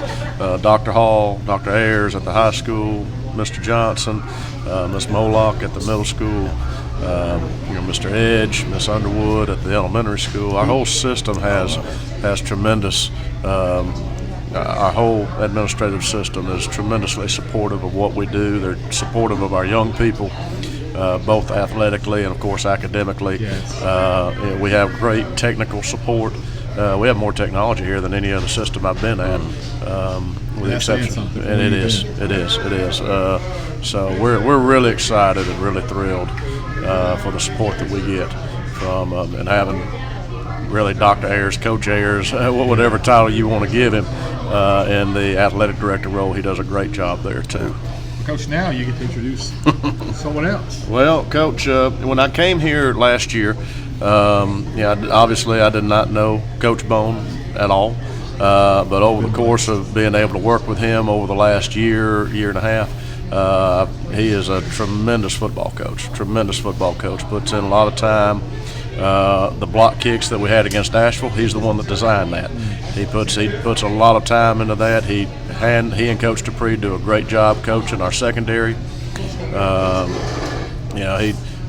Dr. Hall, Dr. Ayers at the high school, Mr. Johnson, Miss Moloch at the middle school, Mr. Edge, Miss Underwood at the elementary school. Our whole system has tremendous. Our whole administrative system is tremendously supportive of what we do. They're supportive of our young people, both athletically and, of course, academically. Yes. We have great technical support. We have more technology here than any other system I've been at, with the exception. And it is. So we're really excited and really thrilled for the support that we get from and having really Dr. Ayers, Coach Ayers, whatever title you want to give him, in the athletic director role. He does a great job there too. Coach, now you get to introduce someone else. Well, Coach, when I came here last year, obviously I did not know Coach Bone at all, but over the course of being able to work with him over the last year and a half, he is a tremendous football coach, puts in a lot of time. The block kicks that we had against Asheville, he's the one that designed that. He puts a lot of time into that. He and Coach Dupree do a great job coaching our secondary.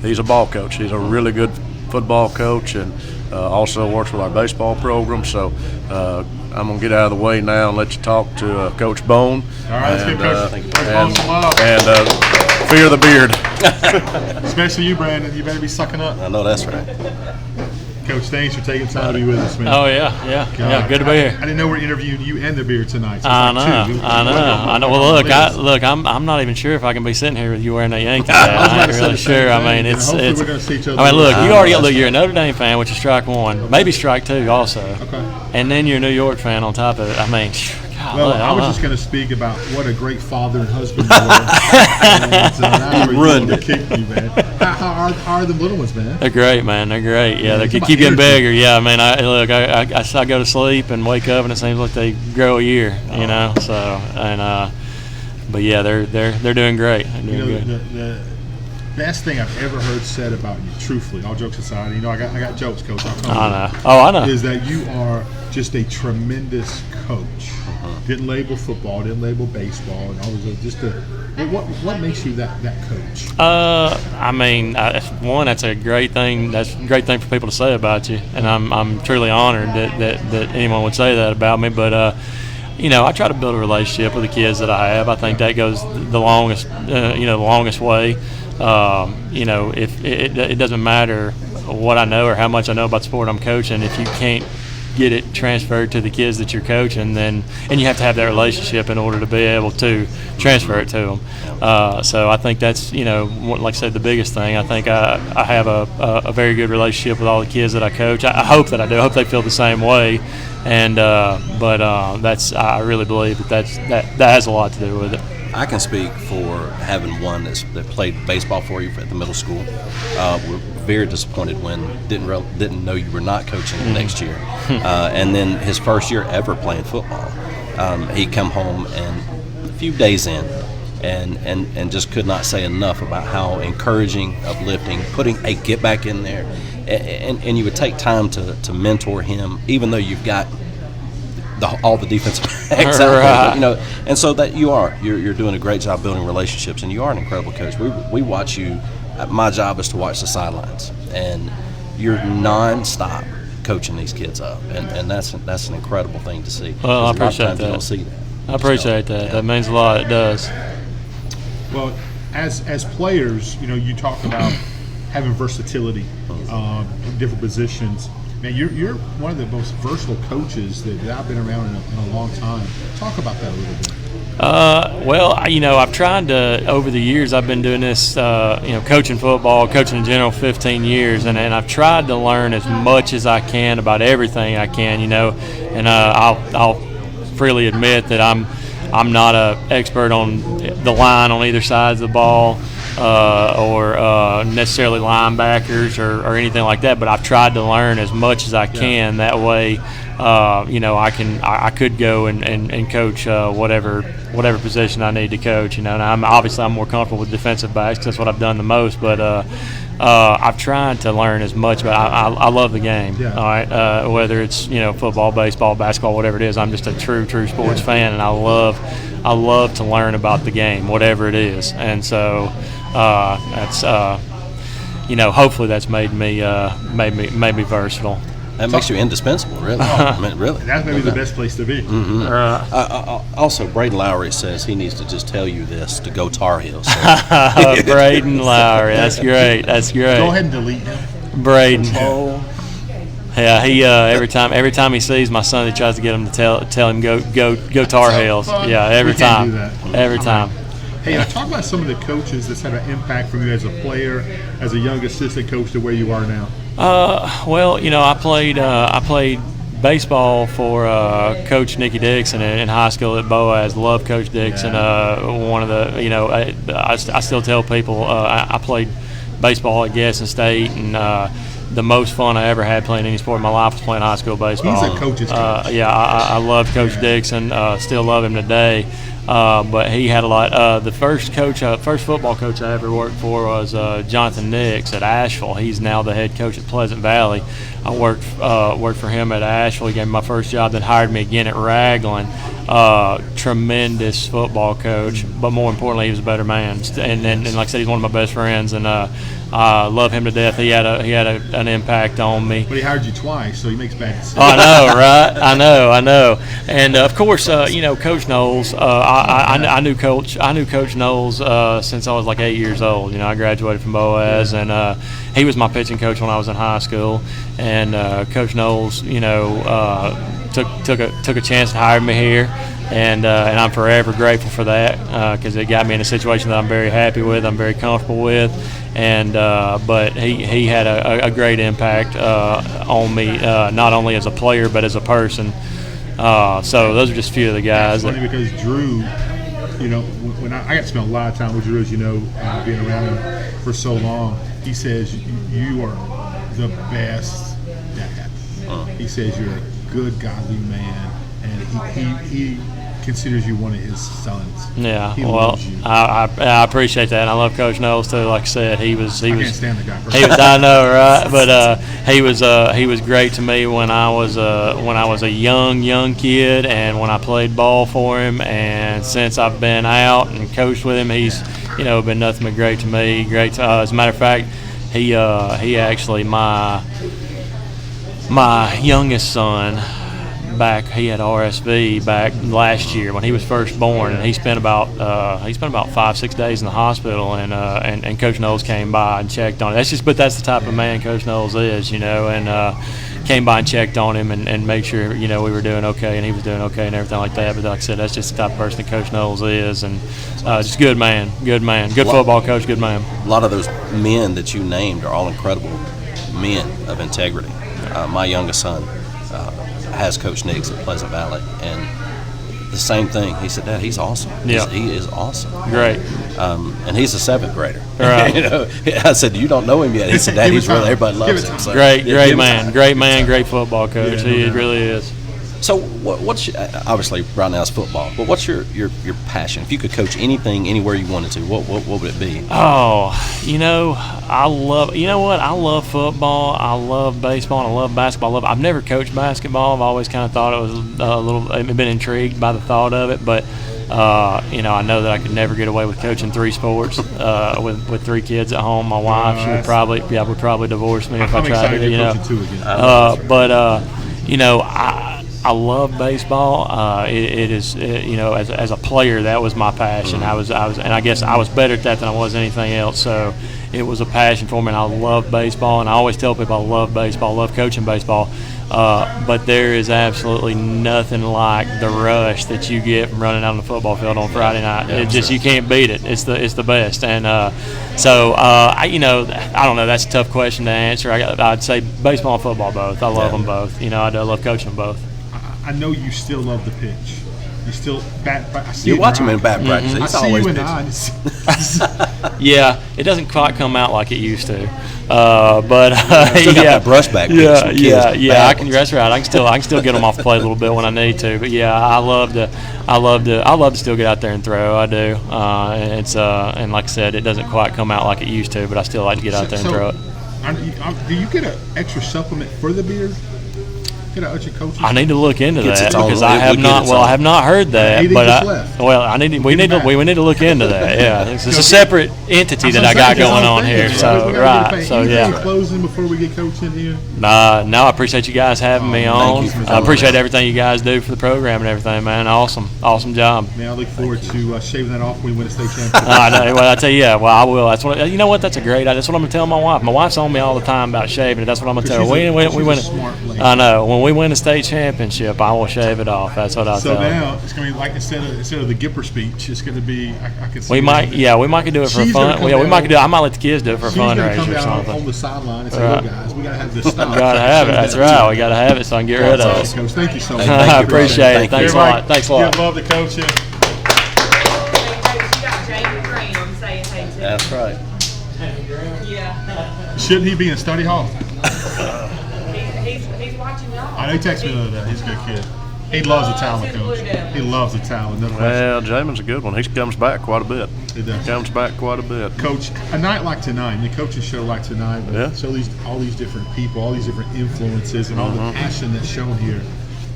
He's a ball coach. He's a really good football coach, and also works with our baseball program. So I'm gonna get out of the way now and let you talk to Coach Bone. All right, let's give Coach Bone some love. And fear the beard. Especially you, Brandon. You better be sucking up. I know that's right. Coach, thanks for taking time to be with us, man. Oh yeah, good to be here. I didn't know we're interviewing you and the beard tonight. So I know. Well, look, I'm not even sure if I can be sitting here with you wearing that Yankee hat. I ain't really sure. I mean, it's. We're gonna see each other. I mean, look, you're a Notre Dame fan, which is strike one, maybe strike two also. Okay. And then you're a New York fan on top of it. I mean, well, I was just going to speak about what a great father and husband you were. Ruined it. Kick you, man. How are the little ones, man? They're great, man. They're great. Yeah, they keep getting bigger. Yeah, I mean, I go to sleep and wake up, and it seems like they grow a year. So but yeah, they're doing great. They're doing good. The best thing I've ever heard said about you, truthfully, all jokes aside, I got jokes, Coach. I know. Is that you are just a tremendous coach. Didn't label football, didn't label baseball, and all those. What makes you that coach? I mean, one, that's a great thing. That's a great thing for people to say about you, and I'm truly honored that anyone would say that about me. But I try to build a relationship with the kids that I have. I think that goes the longest, the longest way. If it doesn't matter what I know or how much I know about the sport I'm coaching, if you can't get it transferred to the kids that you're coaching, and you have to have that relationship in order to be able to transfer it to them. So I think that's, like I said, the biggest thing. I think I have a very good relationship with all the kids that I coach. I hope that I do. I hope they feel the same way. And but I really believe that has a lot to do with it. I can speak for having one that played baseball for you at the middle school. We're very disappointed when didn't know you were not coaching the next year. And then his first year ever playing football, he come home and a few days in, and just could not say enough about how encouraging, uplifting, putting a get back in there, and you would take time to mentor him, even though you've got all the defensive backs out there, you know, and so that you're doing a great job building relationships, and you are an incredible coach. We watch you. My job is to watch the sidelines, and you're nonstop coaching these kids up, and that's an incredible thing to see. Well, I appreciate that. You don't see that. I appreciate that. Yeah. That means a lot. It does. Well, as players, you know, you talk about having versatility in different positions. Man, you're one of the most versatile coaches that I've been around in a long time. Talk about that a little bit. Well, I've tried to, over the years, I've been doing this, coaching football, coaching in general 15 years, and I've tried to learn as much as I can about everything I can, and I'll freely admit that I'm not an expert on the line on either side of the ball, or necessarily linebackers or anything like that, but I've tried to learn as much as I can. That way, I could go and coach whatever position I need to coach. And I'm more comfortable with defensive backs 'cause that's what I've done the most. But I've tried to learn as much. But I love the game. Yeah. All right, whether it's football, baseball, basketball, whatever it is. I'm just a true sports fan, and I love to learn about the game, whatever it is. And so that's hopefully that's made me versatile. That makes you indispensable, really. I mean, really. That may be the best place to be. Also, Braden Lowry says he needs to just tell you this to go Tar Heels. So. Braden Lowry, that's great. That's great. Go ahead and delete him. Braden. Yeah, he every time he sees my son, he tries to get him to tell him go Tar Heels. Yeah, every We can't time. do that. Every time. Hey, talk about some of the coaches that's had an impact from you as a player, as a young assistant coach to where you are now. I played baseball for Coach Nicky Dixon in high school at Boaz. Loved Coach Dixon. One of the, I still tell people I played baseball at Gaston State, and the most fun I ever had playing any sport in my life was playing high school baseball. He's a coach's coach. I loved Coach Dixon. Still love him today. But he had a lot. The first football coach I ever worked for was Jonathan Nix at Asheville. He's now the head coach at Pleasant Valley. I worked for him at Asheville. He gave me my first job, then hired me again at Raglan. Tremendous football coach, but more importantly, he was a better man. And like I said, he's one of my best friends, and I love him to death. He had an impact on me. But he hired you twice, so he makes bad decisions. Oh, I know, right? I know. And of course, Coach Knowles. I knew Coach Knowles since I was like 8 years old. I graduated from Boaz, and he was my pitching coach when I was in high school. And Coach Knowles, took a chance to hire me here, and I'm forever grateful for that because it got me in a situation that I'm very happy with, I'm very comfortable with, and but he had a great impact on me, not only as a player but as a person. So those are just a few of the guys. It's funny because Drew, when I got to spend a lot of time with Drew, as you know, being around him for so long, he says you are the best dad. He says you're a good, godly man, and he considers you one of his sons. Yeah, he well, loves you. I appreciate that, and I love Coach Knowles too. Like I said, I can't stand the guy. I know, right? But he was great to me when I was a young kid, and when I played ball for him. And since I've been out and coached with him, he's been nothing but great to me. As a matter of fact, he actually my youngest son. He had RSV back last year when he was first born, and he spent about 5-6 days in the hospital, and Coach Knowles came by and checked on it. That's the type of man Coach Knowles is, and came by and checked on him and made sure we were doing okay and he was doing okay and everything like that. But like I said, that's just the type of person that Coach Knowles is, and just good man, good football coach, good man. A lot of those men that you named are all incredible men of integrity. My youngest son has Coach Nix at Pleasant Valley, and the same thing. He said, "Dad, he's awesome. Yeah. He is awesome." Great. And he's a 7th grader. Right. I said, "You don't know him yet." He said, "Dad, he's really, everybody loves him." So, Great give him man. time. Great man. Great football coach. He really is. So, what's obviously right now is football, but what's your passion? If you could coach anything, anywhere you wanted to, what would it be? Oh, I love football. I love baseball. And I love basketball. I've never coached basketball. I've always kind of thought it was I've been intrigued by the thought of it, but I know that I could never get away with coaching 3 sports with 3 kids at home. My wife, she would probably divorce me if I tried to. I love baseball. It is, as a player, that was my passion. And I guess I was better at that than I was anything else. So it was a passion for me, and I love baseball. And I always tell people I love baseball, love coaching baseball. But there is absolutely nothing like the rush that you get from running out on the football field on Friday night. You can't beat it. It's the best. And I don't know. That's a tough question to answer. I'd say baseball and football both. I love them both. I love coaching them both. I know you still love the pitch. You still bat. I see you watch him in bat practice. I He's see always you in the pitching. eyes. Yeah, it doesn't quite come out like it used to. Still got that brush back pitch from kids. That's right. I can still get them off the plate a little bit when I need to. But yeah, I love to still get out there and throw. I do. And like I said, it doesn't quite come out like it used to, but I still like to get out there and throw it. Do you get an extra supplement for the beard? I need to look into that because I have not heard that. We need to look into that. Yeah, it's a separate entity that I got going on here. So yeah. Closing before we get coach in here. No, I appreciate you guys having me on. I appreciate everything you guys do for the program and everything, man. Awesome job. Man, I look forward to shaving that off when we win a state championship. I tell you, I will. That's what That's what I'm gonna tell my wife. My wife's on me all the time about shaving. That's what I'm gonna tell her. We win. I know when we win a state championship, I will shave it off. That's what I tell her. So now it's gonna be like instead of the Gipper speech, it's gonna be. I can see we might do it for fun. We might do. I might let the kids do it for a fundraiser or something. On the sideline and say, "Look, guys, we gotta have this stuff." Gotta have it. That's right. We gotta have it so I can get rid of it. Coach, thank you so much. I appreciate it. Thanks a lot. Give love to Coach. That's right. Yeah. Shouldn't he be in study hall? He's watching y'all. I know he texted me the other day. He's a good kid. He loves the talent, Coach. He loves the talent. No question. Well, Jamin's a good one. He comes back quite a bit. He does. Comes back quite a bit. Coach, a night like tonight, the coaching show like tonight, Yeah. show all these different people, all these different influences, and all the passion that's shown here.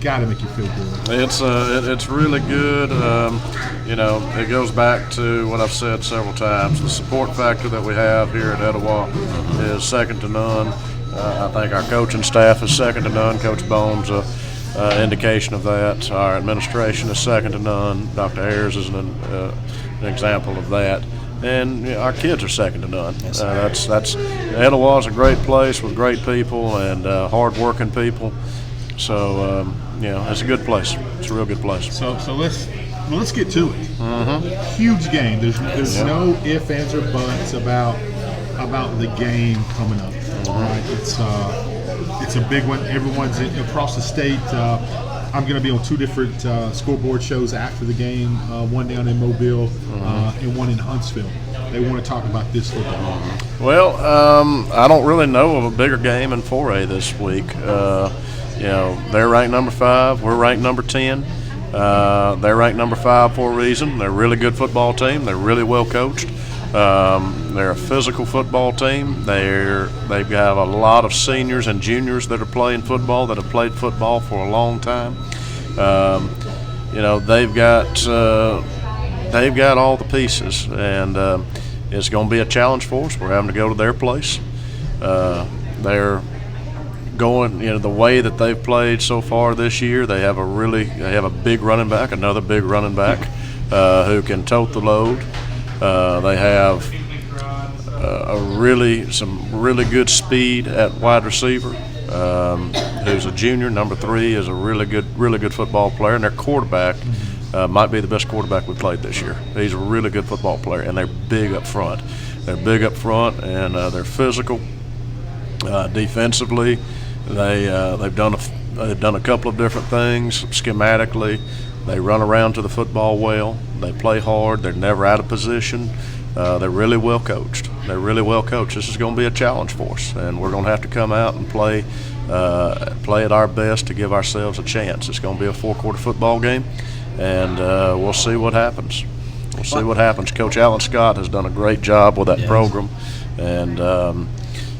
Got to make you feel good. It's really good. It goes back to what I've said several times. The support factor that we have here at Etowah is second to none. I think our coaching staff is second to none. Coach Bohm's an indication of that. Our administration is second to none. Dr. Ayers is an example of that. And our kids are second to none. Etowah is a great place with great people and hard-working people. So it's a good place. It's a real good place. So let's get to it. Huge game. There's no ifs, ands, or buts about the game coming up. Right? It's a big one. Everyone's across the state. I'm going to be on 2 different scoreboard shows after the game. One down in Mobile and one in Huntsville. They want to talk about this football. Well, I don't really know of a bigger game in 4A this week. They're ranked number 5. We're ranked number 10. They're ranked number 5 for a reason. They're a really good football team. They're really well coached. They're a physical football team. They've got a lot of seniors and juniors that are playing football, that have played football for a long time. They've got all the pieces, and it's going to be a challenge for us. We're having to go to their place. They're going, the way that they've played so far this year. They have a big running back, another big running back who can tote the load. They have some really good speed at wide receiver. Who's a junior, number 3, is a really good football player, and their quarterback might be the best quarterback we played this year. He's a really good football player, and they're big up front. And they're physical. Defensively, they've done a couple of different things schematically. They run around to the football well. They play hard. They're never out of position. They're really well coached. This is going to be a challenge for us, and we're going to have to come out and play at our best to give ourselves a chance. It's going to be a 4-quarter football game, and we'll see what happens. Coach Alan Scott has done a great job with that program, and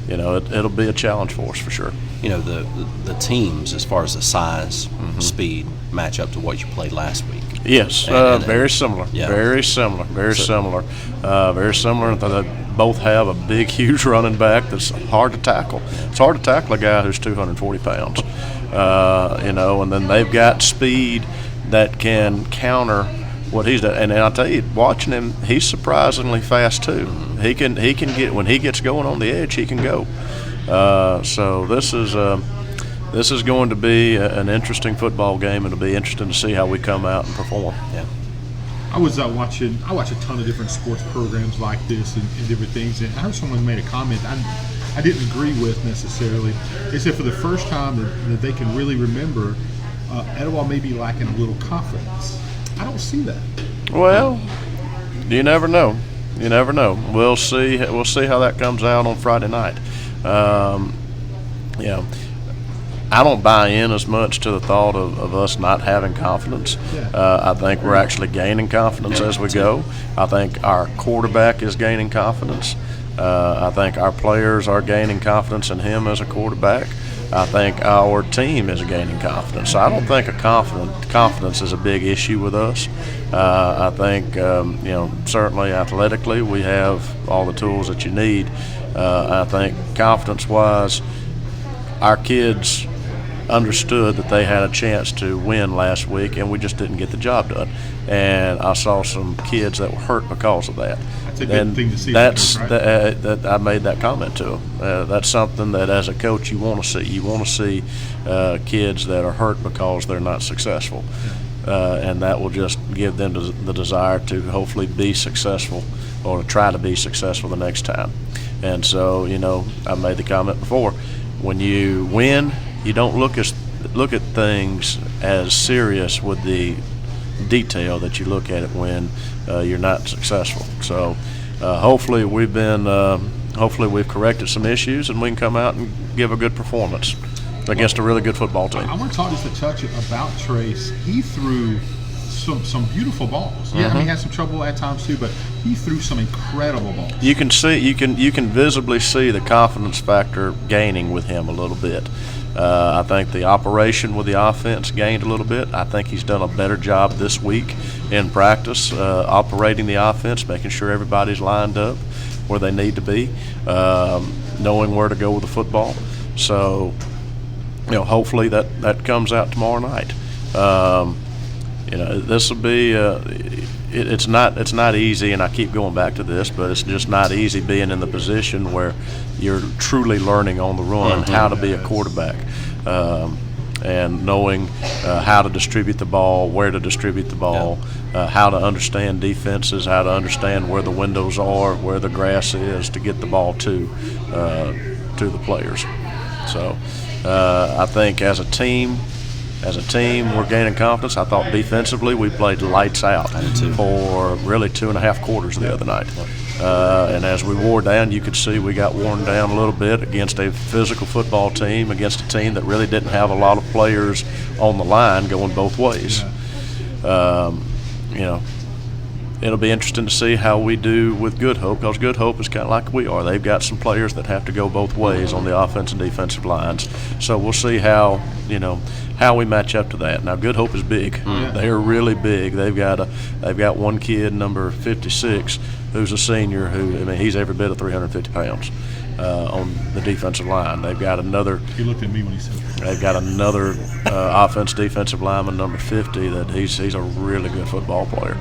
it'll be a challenge for us for sure. The teams, as far as the size, speed, match up to what you played last week. Yes, very similar. Yeah. Very similar. Very similar. They both have a big, huge running back that's hard to tackle. It's hard to tackle a guy who's 240 pounds. And then they've got speed that can counter what he's done. And I'll tell you, watching him, he's surprisingly fast too. He can get, when he gets going on the edge, he can go. So this is going to be an interesting football game. It'll be interesting to see how we come out and perform. Yeah. I watch a ton of different sports programs like this and different things, and I heard someone made a comment I didn't agree with necessarily. They said for the first time that they can really remember, Etowah may be lacking a little confidence. I don't see that. Well, you never know. We'll see how that comes out on Friday night. I don't buy in as much to the thought of us not having confidence. I think we're actually gaining confidence as we go. I think our quarterback is gaining confidence. I think our players are gaining confidence in him as a quarterback. I think our team is gaining confidence. So I don't think confidence is a big issue with us. I think, certainly athletically we have all the tools that you need. I think confidence-wise, our kids understood that they had a chance to win last week, and we just didn't get the job done. And I saw some kids that were hurt because of that. That's a good thing to see. That I made that comment to them. That's something that, as a coach, you want to see. You want to see kids that are hurt because they're not successful, and that will just give them the desire to hopefully be successful or to try to be successful the next time. And so, I made the comment before. When you win, you don't look at things as serious with the detail that you look at it when you're not successful. So hopefully we've corrected some issues, and we can come out and give a good performance against a really good football team. I want to talk just a touch about Trace. He threw some beautiful balls. Yeah, he had some trouble at times too, but he threw some incredible balls. You can visibly see the confidence factor gaining with him a little bit. I think the operation with the offense gained a little bit. I think he's done a better job this week in practice, operating the offense, making sure everybody's lined up where they need to be, knowing where to go with the football. So, hopefully that comes out tomorrow night. This will be. It's not easy, and I keep going back to this, but it's just not easy being in the position where you're truly learning on the run how to be a quarterback, and knowing how to distribute the ball, where to distribute the ball, how to understand defenses, how to understand where the windows are, where the grass is to get the ball to the players. So I think as a team, we're gaining confidence. I thought defensively we played lights out for really 2.5 quarters the other night. And as we wore down, you could see we got worn down a little bit against a physical football team, against a team that really didn't have a lot of players on the line going both ways. It'll be interesting to see how we do with Good Hope, because Good Hope is kind of like we are. They've got some players that have to go both ways on the offense and defensive lines. So we'll see how we match up to that. Now, Good Hope is big. They are really big. They've got one kid, number 56, who's a senior he's every bit of 350 pounds on the defensive line. They've got another. He looked at me when he said that. They've got another defensive lineman, number 50, that he's a really good football player.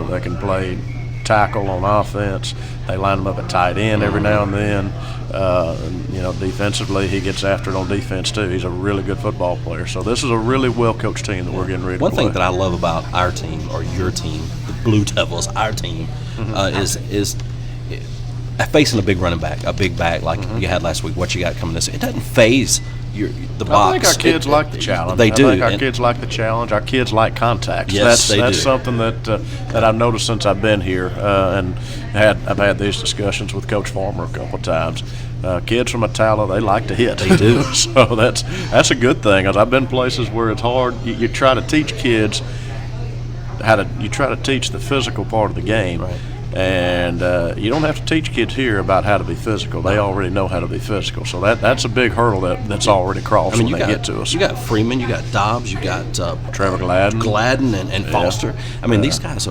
They can play tackle on offense. They line him up at tight end every now and then. Defensively, he gets after it on defense too. He's a really good football player. So this is a really well-coached team that we're getting ready to play. One thing that I love about our team, or your team, the Blue Devils, our team, is facing a big running back, a big back like you had last week. What you got coming this, it doesn't phase the box. I think our kids like the challenge. They do. I think our kids like the challenge. Our kids like contacts. Yes, they that's do. something that I've noticed since I've been here, and I've had these discussions with Coach Farmer a couple of times. Kids from Etowah, they like to hit. They do. So that's a good thing. As I've been places where it's hard, you try to teach kids you try to teach the physical part of the game. Right. And you don't have to teach kids here about how to be physical. They already know how to be physical. So that's a big hurdle that's already crossed when they get to us. You got Freeman, you got Dobbs, you got Trevor Gladden and Foster. I mean, these guys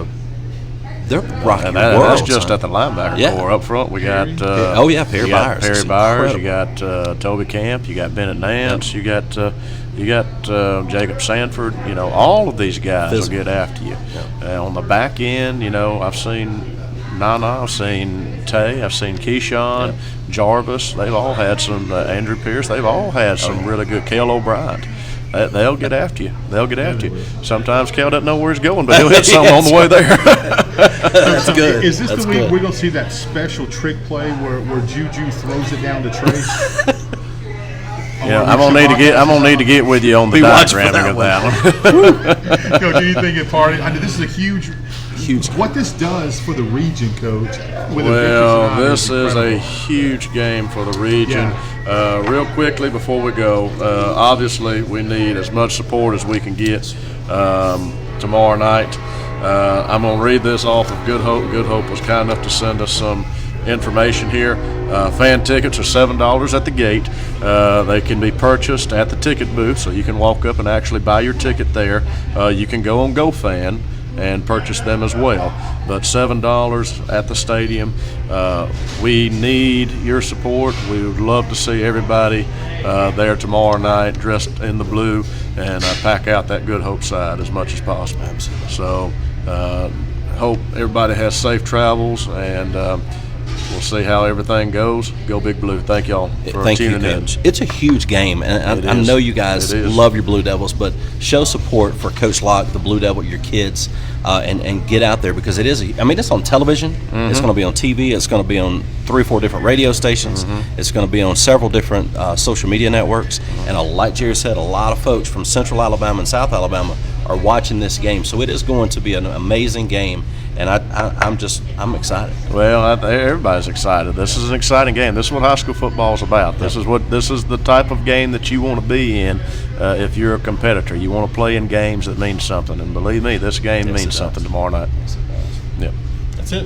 they're rocking the world. That's just at the linebacker core. Up front, we got Perry Byers. Perry Byers. You got Toby Camp. You got Bennett Nance. Yep. You got Jacob Sanford. All of these guys will get after you. Yep. On the back end, I've seen Nana, I've seen Tay, I've seen Keyshawn, yep. Jarvis. They've all had some Andrew Pierce. They've all had some really good. Cale O'Brien. They'll get after you. They'll get after you. Sometimes Cal doesn't know where he's going, but he'll hit something on the way there. That's good. Is this the week we're going to see that special trick play where Juju throws it down to Trace? Yeah, I'm gonna need to get with you on the diagramming of that one. Coach, anything at party? This is a huge. What this does for the region, Coach. This is a huge game for the region. Yeah. Real quickly before we go, obviously we need as much support as we can get tomorrow night. I'm going to read this off of Good Hope. Good Hope was kind enough to send us some information here. Fan tickets are $7 at the gate. They can be purchased at the ticket booth, so you can walk up and actually buy your ticket there. You can go on GoFan and purchase them as well. But $7 at the stadium. We need your support. We would love to see everybody there tomorrow night dressed in the blue and pack out that Good Hope side as much as possible. Absolutely. So hope everybody has safe travels, and we'll see how everything goes. Go Big Blue. Thank y'all for tuning in. It's a huge game, and I know you guys love your Blue Devils, but show support for Coach Locke, the Blue Devil, your kids, and get out there, because it's on television. Mm-hmm. It's going to be on TV. It's going to be on 3 or 4 different radio stations. Mm-hmm. It's going to be on several different social media networks. Mm-hmm. And like Jerry said, a lot of folks from Central Alabama and South Alabama are watching this game. So it is going to be an amazing game. And I'm excited. Well, everybody's excited. This is an exciting game. This is what high school football is about. This is the type of game that you want to be in if you're a competitor. You want to play in games that mean something. And believe me, this game means something tomorrow night. Yes, it does. Yep. That's it.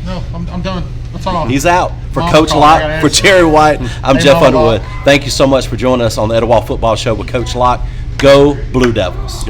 No, I'm done. That's all. He's out. For Coach Locke, for Jerry White, I'm Jeff Underwood. Thank you so much for joining us on the Etowah Football Show with Coach Locke. Go Blue Devils.